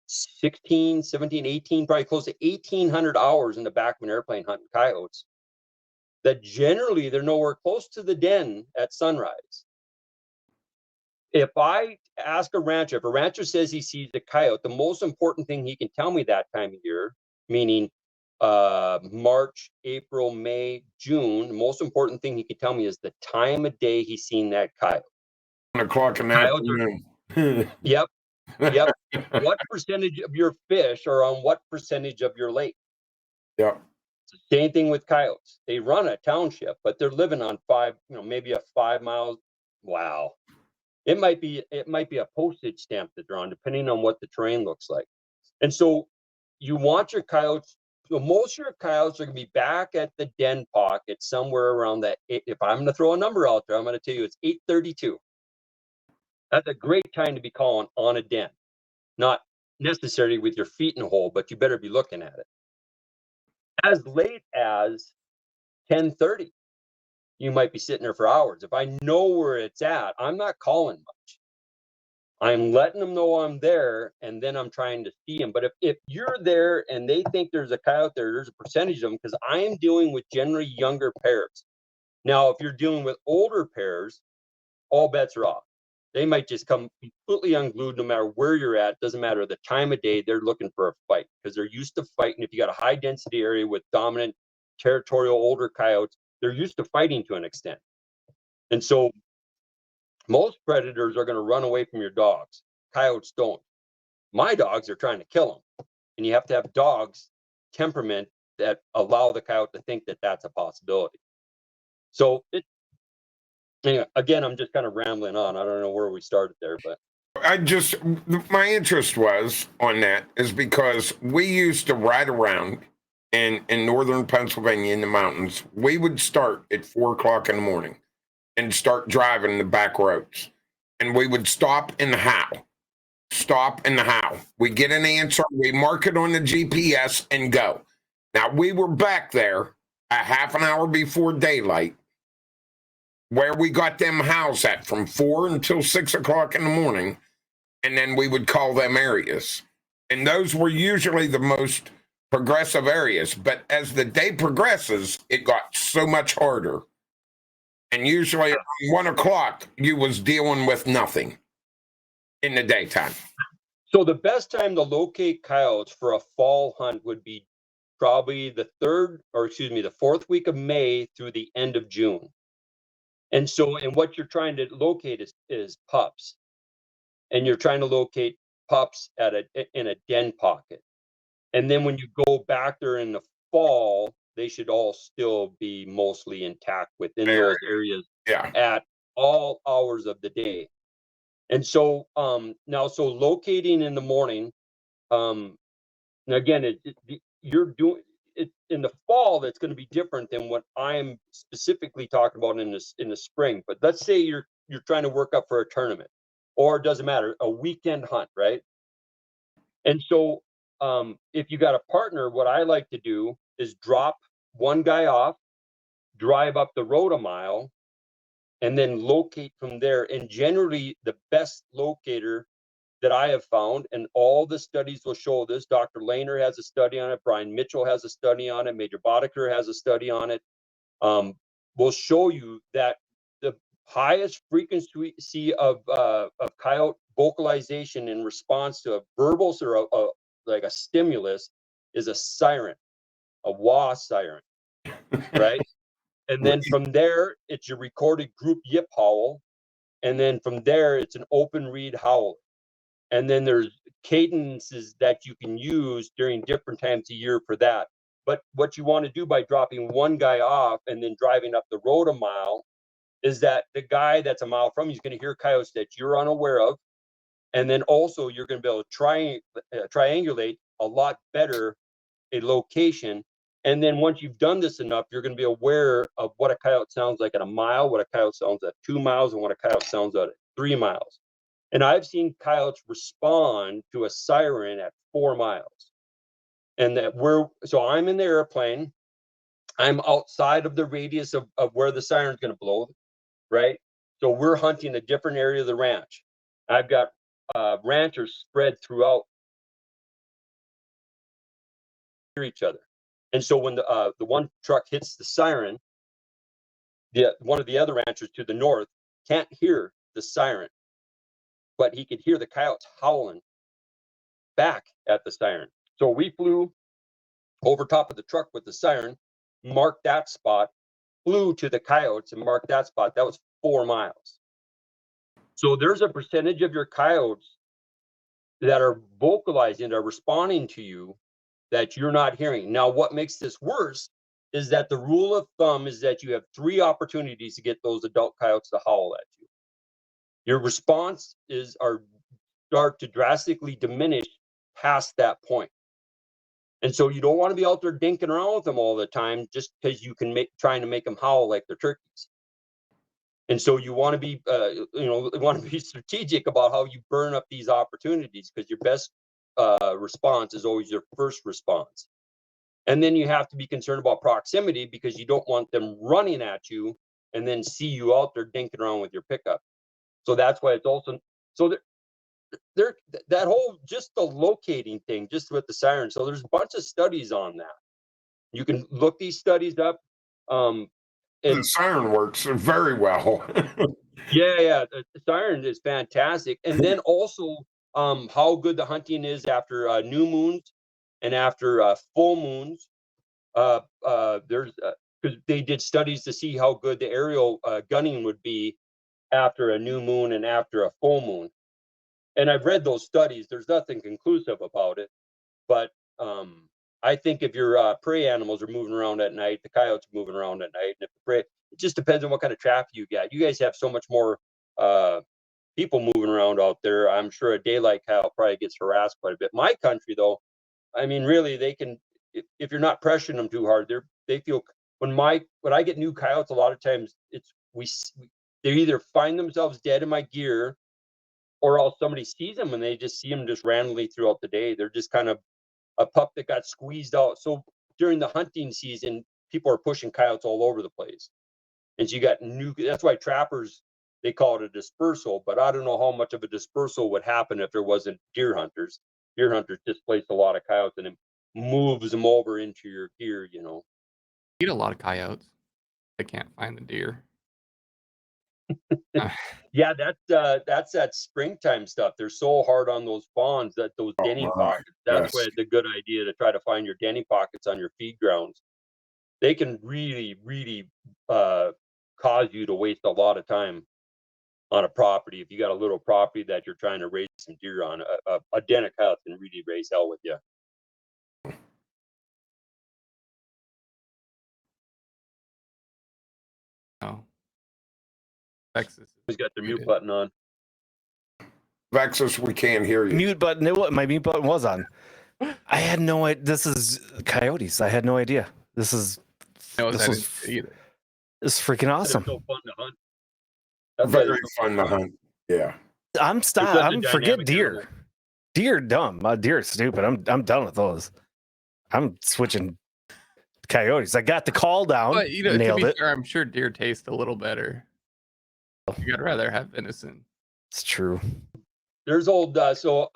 16, 17, 18, probably close to 1,800 hours in the back of an airplane hunting coyotes, that generally they're nowhere close to the den at sunrise. If I ask a rancher, if a rancher says he sees a coyote, the most important thing he can tell me that time of year, meaning March, April, May, June, the most important thing he can tell me is the time of day he's seen that coyote. 1 o'clock in the afternoon. Yep. What percentage of your fish are on what percentage of your lake? Yep. Same thing with coyotes. They run a township, but they're living on maybe a 5 miles. Wow. It might be a postage stamp that they're on, depending on what the terrain looks like. And so you want your coyotes. So most of your coyotes are going to be back at the den pocket somewhere around that. If I'm going to throw a number out there, I'm going to tell you it's 8:32. That's a great time to be calling on a den. Not necessarily with your feet in a hole, but you better be looking at it. As late as 10:30, you might be sitting there for hours. If I know where it's at, I'm not calling much. I'm letting them know I'm there, and then I'm trying to see them. But if you're there and they think there's a coyote there, there's a percentage of them, because I am dealing with generally younger pairs. Now, if you're dealing with older pairs, all bets are off. They might just come completely unglued no matter where you're at. Doesn't matter the time of day, they're looking for a fight because they're used to fighting. If you got a high density area with dominant territorial older coyotes, they're used to fighting to an extent. And so most predators are going to run away from your dogs. Coyotes don't. My dogs are trying to kill them. And you have to have dogs temperament that allow the coyote to think that that's a possibility. So anyway, again, I'm just kind of rambling on. I don't know where we started there, but my interest was on that is because we used to ride around in northern Pennsylvania in the mountains. We would start at 4 o'clock in the morning and start driving the back roads. And we would stop in the howl. Stop in the howl. We get an answer, we mark it on the GPS and go. Now, we were back there a half an hour before daylight, where we got them howls at from 4 until 6 o'clock in the morning, and then we would call them areas. And those were usually the most progressive areas. But as the day progresses, it got so much harder. And usually at 1 o'clock, you was dealing with nothing in the daytime. So the best time to locate coyotes for a fall hunt would be probably the fourth week of May through the end of June. And what you're trying to locate is pups. And you're trying to locate pups in a den pocket. And then when you go back there in the fall, they should all still be mostly intact within those areas at all hours of the day. And so so locating in the morning, now again, you're doing it in the fall. That's going to be different than what I'm specifically talking about in the spring. But let's say you're trying to work up for a tournament, or it doesn't matter, a weekend hunt, right? And so if you got a partner, what I like to do is drop one guy off, drive up the road a mile, and then locate from there. And generally, the best locator that I have found, and all the studies will show this, Dr. Lehner has a study on it, Brian Mitchell has a study on it, Major Boddicker has a study on it, will show you that the highest frequency of coyote vocalization in response to a verbal or like a stimulus is a siren, a wah siren, right? And then from there, it's your recorded group yip howl. And then from there, it's an open reed howl. And then there's cadences that you can use during different times of year for that. But what you want to do by dropping one guy off and then driving up the road a mile is that the guy that's a mile from you is going to hear coyotes that you're unaware of. And then also you're going to be able to triangulate a lot better a location. And then once you've done this enough, you're going to be aware of what a coyote sounds like at a mile, what a coyote sounds at 2 miles, and what a coyote sounds at 3 miles. And I've seen coyotes respond to a siren at 4 miles. And so I'm in the airplane. I'm outside of the radius of where the siren's going to blow, right? So we're hunting a different area of the ranch. I've got ranchers spread throughout each other. And so when the one truck hits the siren, one of the other ranchers to the north can't hear the siren, but he could hear the coyotes howling back at the siren. So we flew over top of the truck with the siren, marked that spot, flew to the coyotes and marked that spot. That was 4 miles. So there's a percentage of your coyotes that are vocalizing, are responding to you that you're not hearing. Now, what makes this worse is that the rule of thumb is that you have 3 opportunities to get those adult coyotes to howl at you. Your response start to drastically diminish past that point. And so you don't want to be out there dinking around with them all the time just because you can trying to make them howl like they're turkeys. And so you want to be, want to be strategic about how you burn up these opportunities, because your best response is always your first response. And then you have to be concerned about proximity, because you don't want them running at you and then see you out there dinking around with your pickup. So that's why it's also, so there that whole, just the locating thing, just with the siren. So there's a bunch of studies on that. You can look these studies up. The siren works very well. Yeah, the siren is fantastic. And then also how good the hunting is after new moons and after full moons. There's because they did studies to see how good the aerial gunning would be after a new moon and after a full moon. And I've read those studies. There's nothing conclusive about it, but I think if your prey animals are moving around at night, the coyotes are moving around at night, and if the prey, it just depends on what kind of traffic you got. You guys have so much more people moving around out there. I'm sure a daylight coyote probably gets harassed quite a bit. My country, though, I mean, really, they can, if you're not pressuring them too hard, they feel, when I get new coyotes, a lot of times they either find themselves dead in my gear, or else somebody sees them and they just see them just randomly throughout the day. They're just kind of a pup that got squeezed out. So during the hunting season, people are pushing coyotes all over the place. And so you got that's why trappers, they call it a dispersal, but I don't know how much of a dispersal would happen if there wasn't deer hunters. Deer hunters displace a lot of coyotes and it moves them over into your gear, Eat a lot of coyotes. They can't find the deer. Yeah, that's that springtime stuff. They're so hard on those fawns, that those denny pockets. That's why it's a good idea to try to find your denny pockets on your feed grounds. They can really, really cause you to waste a lot of time on a property. If you got a little property that you're trying to raise some deer on, a den of coyotes can really raise hell with you. Oh. Texas. Who's got their mute button on? Vexus, we can't hear you. Mute button. My mute button was on. I had no idea. This is coyotes. I had no idea. This is either. This is freaking awesome. They're so fun to hunt. Very fun to hunt. Yeah. I'm forget deer. Animal. Deer dumb. Deer is stupid. I'm done with those. I'm switching coyotes. I got the call down. But, nailed it. Fair, I'm sure deer taste a little better. You'd rather have venison. It's true. There's a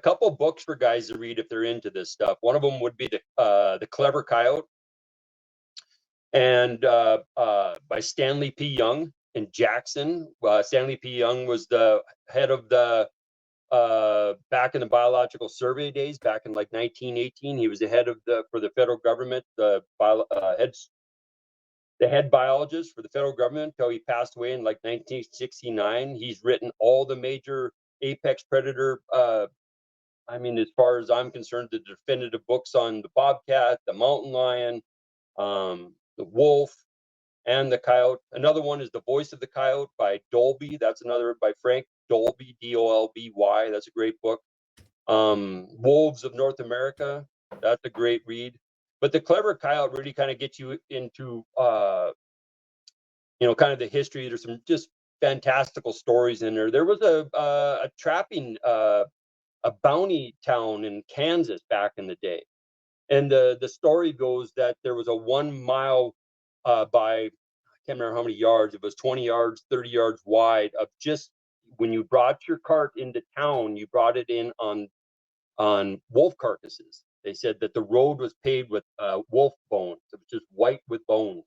couple books for guys to read if they're into this stuff. One of them would be the Clever Coyote, and by Stanley P. Young in Jackson. Stanley P. Young was the head of the back in the Biological Survey days, back in like 1918. He was the head of for the federal government, the head biologist for the federal government until he passed away in like 1969. He's written all the major apex predator, as far as I'm concerned, the definitive books on the bobcat, the mountain lion, the wolf, and the coyote. Another one is The Voice of the Coyote by Dolby. That's another by Frank Dolby, Dolby. That's a great book. Wolves of North America. That's a great read. But the Clever Coyote really kind of gets you into, kind of the history. There's some just fantastical stories in there. There was a trapping, a bounty town in Kansas back in the day. And the story goes that there was a 1 mile by, I can't remember how many yards. It was 20 yards, 30 yards wide of just, when you brought your cart into town, you brought it in on wolf carcasses. They said that the road was paved with wolf bones. It was just white with bones.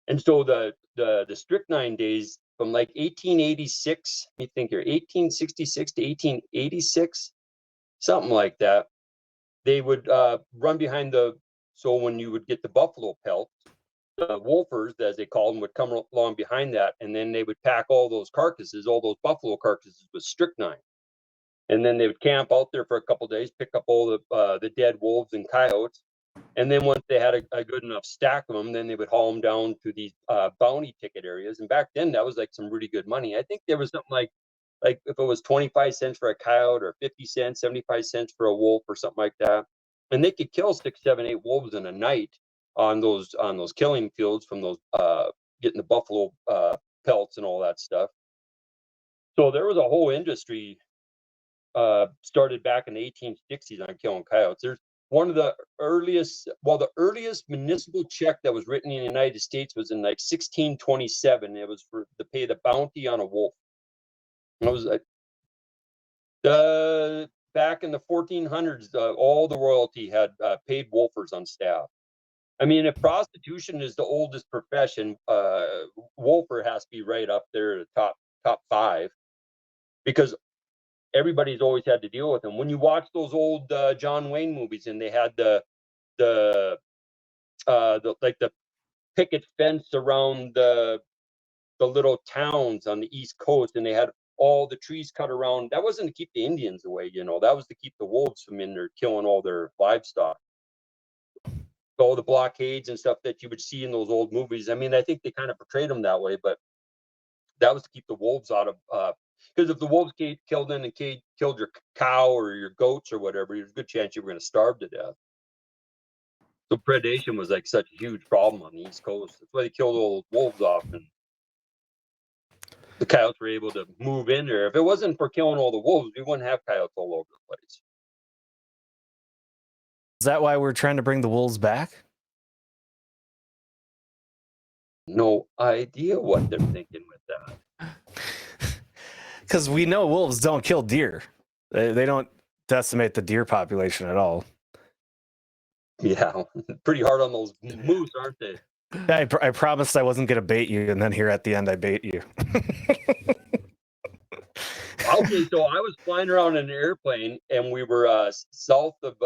And so the strychnine days from like 1886, let me think here, 1866 to 1886, something like that, they would run behind so when you would get the buffalo pelts, the wolfers, as they called them, would come along behind that, and then they would pack all those buffalo carcasses with strychnine. And then they would camp out there for a couple of days, pick up all the dead wolves and coyotes. And then once they had a good enough stack of them, then they would haul them down to these bounty ticket areas. And back then, that was like some really good money. I think there was something like if it was 25 cents for a coyote, or 50 cents, 75 cents for a wolf, or something like that. And they could kill 6, 7, 8 wolves in a night on those killing fields from those getting the buffalo pelts and all that stuff. So there was a whole industry started back in the 1860s on killing coyotes. There's one of the earliest municipal check that was written in the United States was in like 1627. It was to pay the bounty on a wolf. It was back in the 1400s. All the royalty had paid wolfers on staff. I mean, if prostitution is the oldest profession, wolfer has to be right up there, top 5, because everybody's always had to deal with them. When you watch those old John Wayne movies, and they had the picket fence around the little towns on the East Coast, and they had all the trees cut around. That wasn't to keep the Indians away, that was to keep the wolves from in there killing all their livestock. All the blockades and stuff that you would see in those old movies. I mean, I think they kind of portrayed them that way, but that was to keep the wolves out of. Because if the wolves killed your cow or your goats or whatever, there's a good chance you were going to starve to death. So predation was like such a huge problem on the East Coast. That's why they killed all those wolves off, and the coyotes were able to move in there. If it wasn't for killing all the wolves, we wouldn't have coyotes all over the place. Is that why we're trying to bring the wolves back? No idea what they're thinking with that. Because we know wolves don't kill deer. They don't decimate the deer population at all. Yeah, pretty hard on those moose, aren't they? I promised I wasn't going to bait you, and then here at the end, I bait you. Okay, so I was flying around in an airplane, and we were south of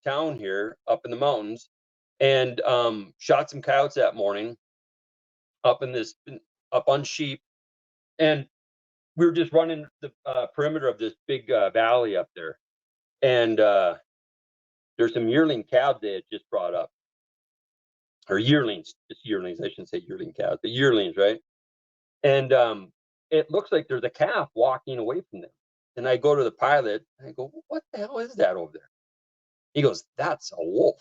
town here, up in the mountains, and shot some coyotes that morning up on sheep, and we were just running the perimeter of this big valley up there, and there's some yearling calves they had just brought up, or yearlings, just yearlings. I shouldn't say yearling calves, but yearlings, right? And it looks like there's a calf walking away from them. And I go to the pilot, and I go, "What the hell is that over there?" He goes, "That's a wolf."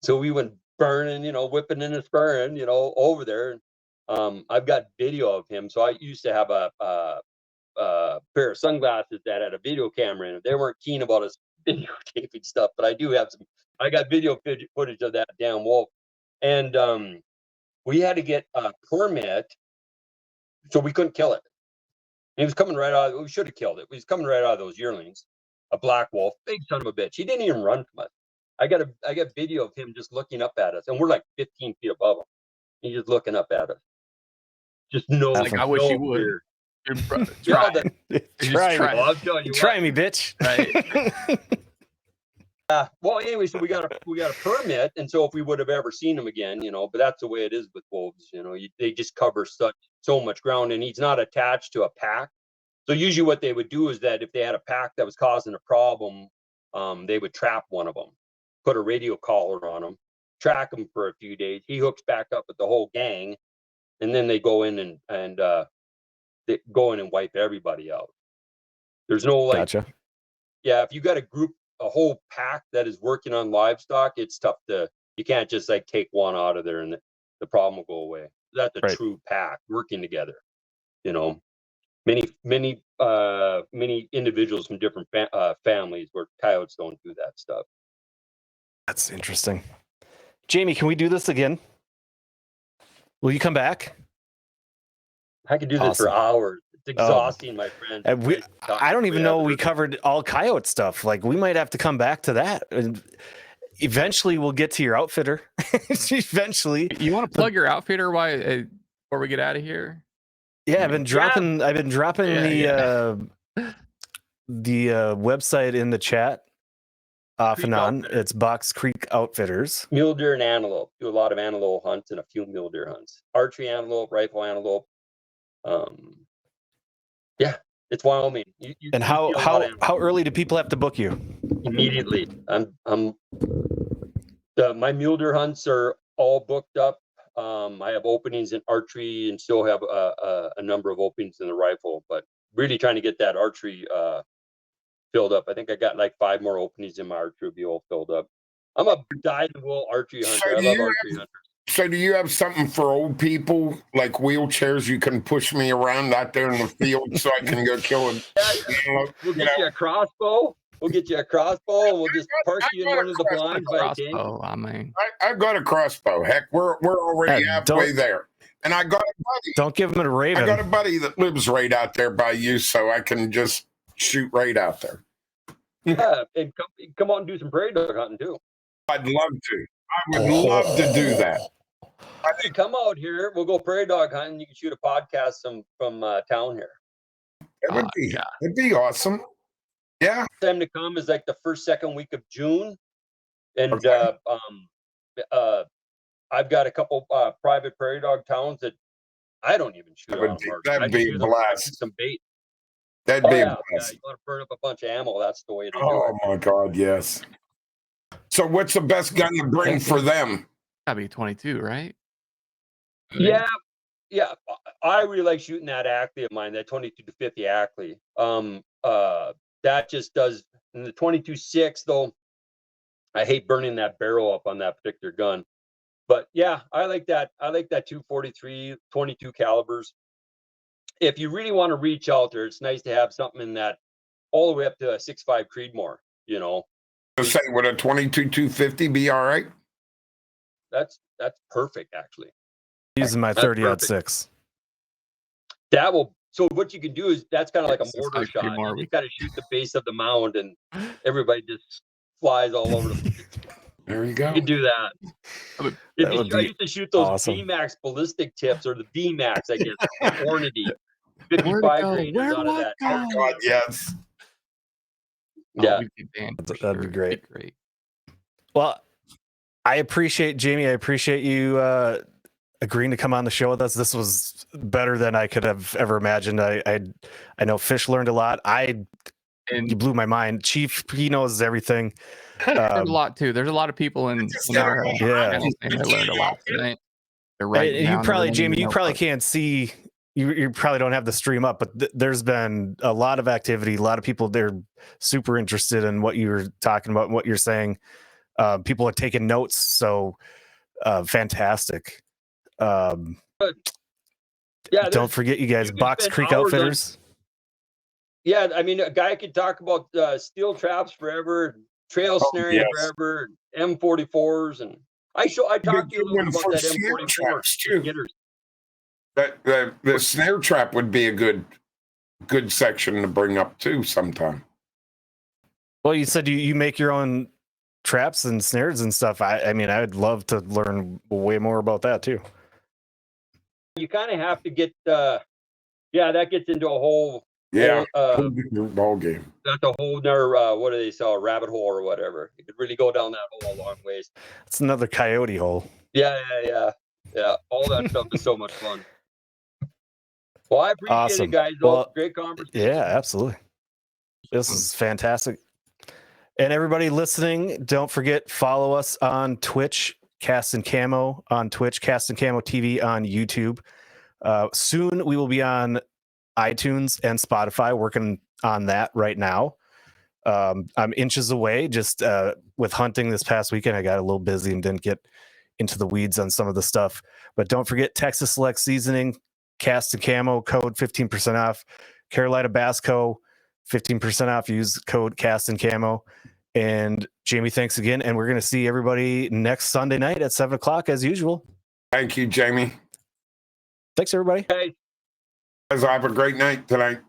So we went burning, whipping and spurring, over there. I've got video of him. So I used to have a pair of sunglasses that had a video camera in it. They weren't keen about us videotaping stuff, but I do have some. I got video footage of that damn wolf, and we had to get a permit, so we couldn't kill it. And he was coming right out. We should have killed it. He was coming right out of those yearlings. A black wolf, big son of a bitch. He didn't even run from us. I got video of him just looking up at us, and we're like 15 feet above him. He's just looking up at us. Just no. Like, I wish you would. Try. Try me, bitch. Right. Well, anyway, so we got a permit, and so if we would have ever seen him again, but that's the way it is with wolves. They just cover so much ground, and he's not attached to a pack. So usually, what they would do is that if they had a pack that was causing a problem, they would trap one of them, put a radio collar on him, track him for a few days. He hooks back up with the whole gang, and then they go in and they go in and wipe everybody out. There's no Gotcha. Yeah, if you got a whole pack that is working on livestock, it's tough you can't just take one out of there and the problem will go away. That's a true pack working together. Many individuals from different families, where coyotes don't do that stuff. That's interesting. Jamie, can we do this again? Will you come back? I could do this for hours. It's exhausting, my friend. I don't even know we covered all coyote stuff. Like, we might have to come back to that. And eventually we'll get to your outfitter. Eventually. You want to plug your outfitter before we get out of here? Yeah, I've been dropping the website in the chat off and on. It's Box Creek Outfitters. Mule deer and antelope. Do a lot of antelope hunts and a few mule deer hunts. Archery antelope, rifle antelope. Yeah, it's Wyoming. And how early do people have to book you? Immediately. My mule deer hunts are all booked up. I have openings in archery and still have a number of openings in the rifle, but really trying to get that archery filled up. I think I got 5 more openings in my archery, will be all filled up. I'm a dyed-in-the-wool archery hunter. I love archery hunters. So do you have something for old people, like wheelchairs? You can push me around out there in the field so I can go kill an antelope. We'll get you a crossbow. We'll get you a crossbow, and we'll just park you in one of the blinds by a tank. Crossbow, I mean, I got a crossbow. Heck, we're already halfway there. And I got a buddy. Don't give him a raven. I got a buddy that lives right out there by you, so I can just shoot right out there. Yeah, and come out and do some prairie dog hunting too. I'd love to. I would love to do that. I could come out here. We'll go prairie dog hunting. You can shoot a podcast from town here. It'd be awesome. Yeah. Time to come is like the second week of June, and Okay. I've got a couple private prairie dog towns that I don't even shoot on. That'd be a blast. Some bait. That'd be a blast. Yeah, you want to burn up a bunch of ammo? That's the way to do it. Oh my God, yes. So, what's the best gun to bring for them? gotta be 22, right? Yeah. I really like shooting that Ackley of mine, that 22-50 Ackley. That just does. In the 22-6 though, I hate burning that barrel up on that particular gun. But yeah, I like that. I like that 243, 22 calibers. If you really want to reach out there, it's nice to have something in that all the way up to a 6.5 Creedmoor. You know, So say, would a 22-250 be all right? that's perfect actually. Using my That's 30-06. That will. So what you can do is that's kind of like a mortar like shot. Creedmoor. You kind of shoot the base of the mound, and everybody just flies all over the place. There you go. You can do that. That would I be used to shoot those awesome. VMAX ballistic tips, or the VMAX, I guess, Hornady, Where'd 55 it go? graders Where'd out of what that. go? Oh God, yes. Yeah. we'd be banned for That'd be sure. great. It'd be great. Well, I appreciate Jamie. I appreciate you agreeing to come on the show with us. This was better than I could have ever imagined. I know Fish learned a lot. You And blew my mind. Chief, he knows everything. there's a lot too. There's a lot of people in our Yeah. channel saying they learned a lot tonight. They're writing You down probably, everything in Jamie, the you probably notebook. can't see. You probably don't have the stream up, but there's been a lot of activity. A lot of people, they're super interested in what you're talking about and what you're saying. People are taking notes, so fantastic. Yeah. Don't forget, you guys, you can Box spend Creek hours on- Outfitters. Yeah, I mean, a guy could talk about steel traps forever, trail snaring yes. forever, M44s, and I talked to you a little bit about that Snare M44 traps, for too. getters. The snare trap would be a good section to bring up too sometime. Well, you said you make your own traps and snares and stuff. I mean, I'd love to learn way more about that too. You kind of have to get, that gets into a whole, Yeah. whole, Ball game. that's a whole nother, what do they sell, a rabbit hole or whatever. You could really go down that hole a long ways. It's another coyote hole. Yeah. All that stuff is so much fun. Well, I appreciate Awesome. it, guys. Well, Great conversation. Yeah, absolutely. This is fantastic. And everybody listening, don't forget, follow us on Twitch, Cast and Camo on Twitch, Cast and Camo TV on YouTube. Soon we will be on iTunes and Spotify, working on that right now. I'm inches away. Just with hunting this past weekend, I got a little busy and didn't get into the weeds on some of the stuff. But don't forget, Texas Select Seasoning, Cast and Camo, code 15% off. Carolina Bass Co., 15% off. Use code Cast and Camo. And Jamie, thanks again. And we're going to see everybody next Sunday night at 7:00 as usual. Thank you, Jamie. Thanks, everybody. Guys, Guys, have a great night tonight.